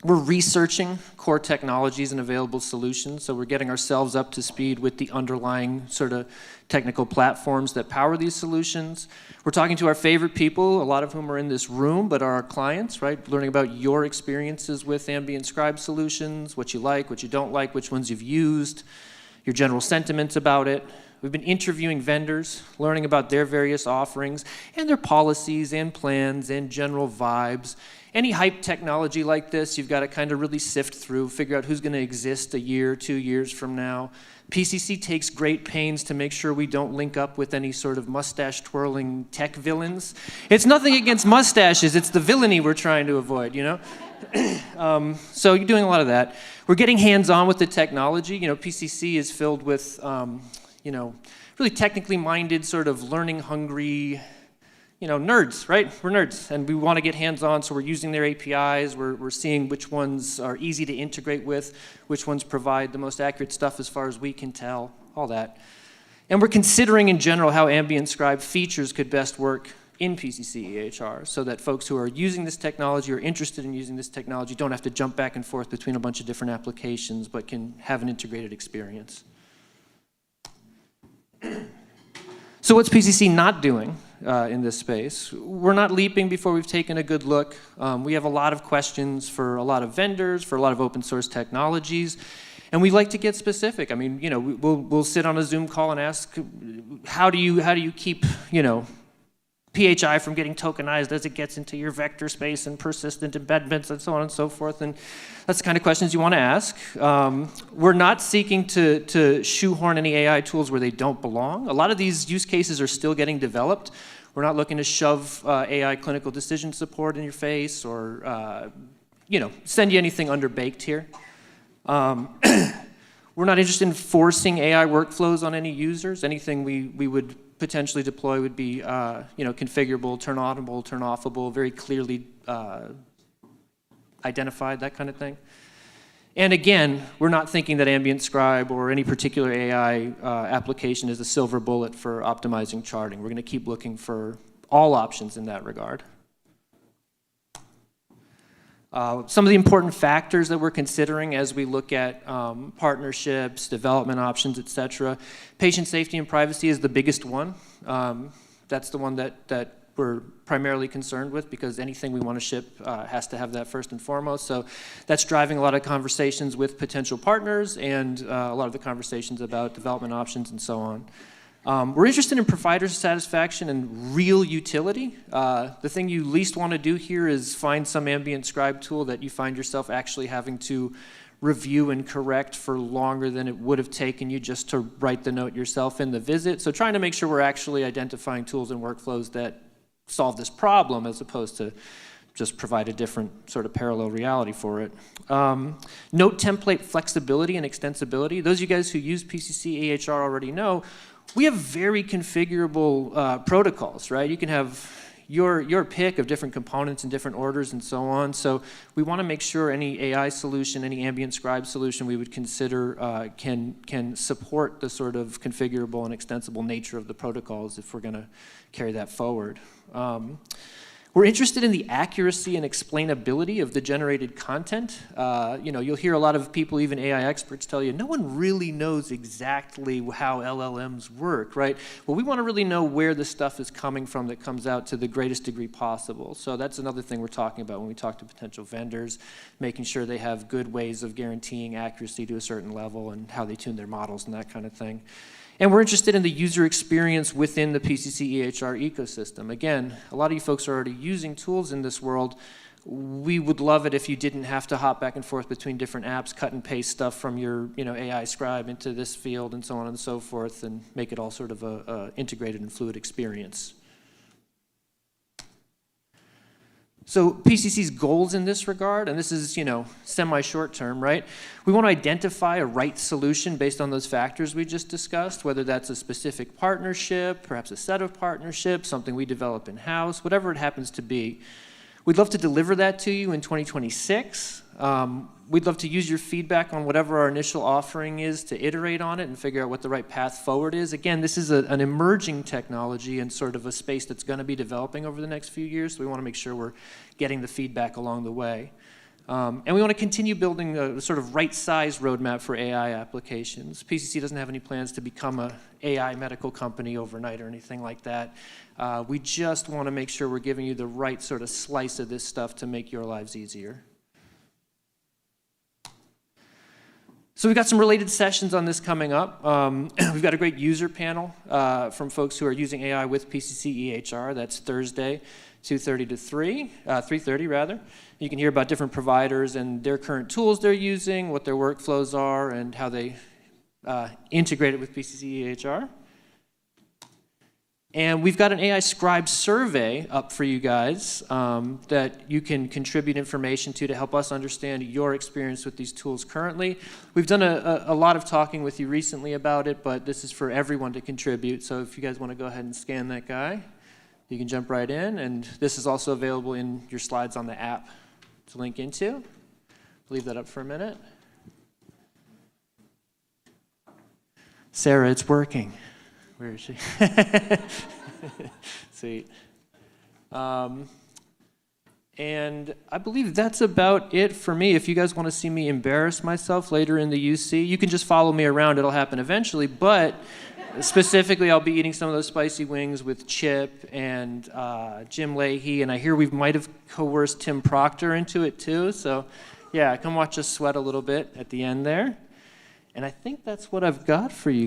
We're researching core technologies and available solutions, so we're getting ourselves up to speed with the underlying sort of technical platforms that power these solutions. We're talking to our favorite people, a lot of whom are in this room, but are our clients, right? Learning about your experiences with Ambient Scribe solutions, what you like, what you don't like, which ones you've used, your general sentiments about it. We've been interviewing vendors, learning about their various offerings and their policies and plans and general vibes. Any hype technology like this, you've got to kind of really sift through, figure out who's going to exist a year, 2 years from now. PCC takes great pains to make sure we don't link up with any sort of mustache-twirling tech villains. It's nothing against mustaches, it's the villainy we're trying to avoid, you know? So you're doing a lot of that. We're getting hands-on with the technology. You know, PCC is filled with, you know, really technically minded, sort of learning-hungry, you know, nerds, right? We're nerds, and we want to get hands-on, so we're using their APIs. We're seeing which ones are easy to integrate with, which ones provide the most accurate stuff as far as we can tell, all that. And we're considering in general how Ambient Scribe features could best work in PCC EHR so that folks who are using this technology or interested in using this technology don't have to jump back and forth between a bunch of different applications, but can have an integrated experience. So what's PCC not doing in this space? We're not leaping before we've taken a good look. We have a lot of questions for a lot of vendors, for a lot of open source technologies, and we like to get specific. I mean, you know, we'll sit on a Zoom call and ask, how do you keep, you know, PHI from getting tokenized as it gets into your vector space and persistent embedments and so on and so forth, and that's the kind of questions you want to ask. We're not seeking to shoehorn any AI tools where they don't belong. A lot of these use cases are still getting developed. We're not looking to shove AI clinical decision support in your face or you know, send you anything underbaked here. We're not interested in forcing AI workflows on any users. Anything we would potentially deploy would be you know, configurable, turn onable, turn offable, very clearly identified, that kind of thing. And again, we're not thinking that Ambient Scribe or any particular AI application is a silver bullet for optimizing charting. We're going to keep looking for all options in that regard. Some of the important factors that we're considering as we look at partnerships, development options, et cetera. Patient safety and privacy is the biggest one. That's the one that we're primarily concerned with because anything we want to ship has to have that first and foremost. So that's driving a lot of conversations with potential partners and a lot of the conversations about development options and so on. We're interested in provider satisfaction and real utility. The thing you least want to do here is find some Ambient Scribe tool that you find yourself actually having to review and correct for longer than it would have taken you just to write the note yourself in the visit. So trying to make sure we're actually identifying tools and workflows that solve this problem as opposed to just provide a different sort of parallel reality for it. Note template flexibility and extensibility. Those of you guys who use PCC EHR already know we have very configurable protocols, right? You can have your pick of different components in different orders and so on. So we want to make sure any AI solution, any Ambient Scribe solution we would consider can support the sort of configurable and extensible nature of the protocols if we're going to carry that forward. We're interested in the accuracy and explainability of the generated content. You know, you'll hear a lot of people, even AI experts, tell you, no one really knows exactly how LLMs work, right? Well, we want to really know where the stuff is coming from that comes out to the greatest degree possible. So that's another thing we're talking about when we talk to potential vendors, making sure they have good ways of guaranteeing accuracy to a certain level and how they tune their models and that kind of thing. And we're interested in the user experience within the PCC EHR ecosystem. Again, a lot of you folks are already using tools in this world. We would love it if you didn't have to hop back and forth between different apps, cut and paste stuff from your AI scribe into this field and so on and so forth, and make it all sort of a integrated and fluid experience. So PCC's goals in this regard, and this is, semi-short term, right? We want to identify a right solution based on those factors we just discussed, whether that's a specific partnership, perhaps a set of partnerships, something we develop in-house, whatever it happens to be. We'd love to deliver that to you in 2026. We'd love to use your feedback on whatever our initial offering is to iterate on it and figure out what the right path forward is. Again, this is an emerging technology and sort of a space that's going to be developing over the next few years, so we want to make sure we're getting the feedback along the way. And we want to continue building a sort of right-sized roadmap for AI applications. PCC doesn't have any plans to become an AI medical company overnight or anything like that. We just want to make sure we're giving you the right sort of slice of this stuff to make your lives easier. So we've got some related sessions on this coming up. We've got a great user panel from folks who are using AI with PCC EHR. That's Thursday, 2:30 to 3:30 rather. You can hear about different providers and their current tools they're using, what their workflows are, and how they integrate it with PCC EHR. And we've got an AI Scribe survey up for you guys that you can contribute information to help us understand your experience with these tools currently. We've done a lot of talking with you recently about it, but this is for everyone to contribute. So if you guys want to go ahead and scan that guy, you can jump right in. And this is also available in your slides on the app to link into. Leave that up for a minute. Sarah, it's working. Where is she? Sweet. And I believe that's about it for me. If you guys want to see me embarrass myself later in the UC, you can just follow me around. It'll happen eventually. But specifically, I'll be eating some of those spicy wings with Chip and Jim Leahy. And I hear we might have coerced Tim Proctor into it too. So yeah, come watch us sweat a little bit at the end there. And I think that's what I've got for you guys.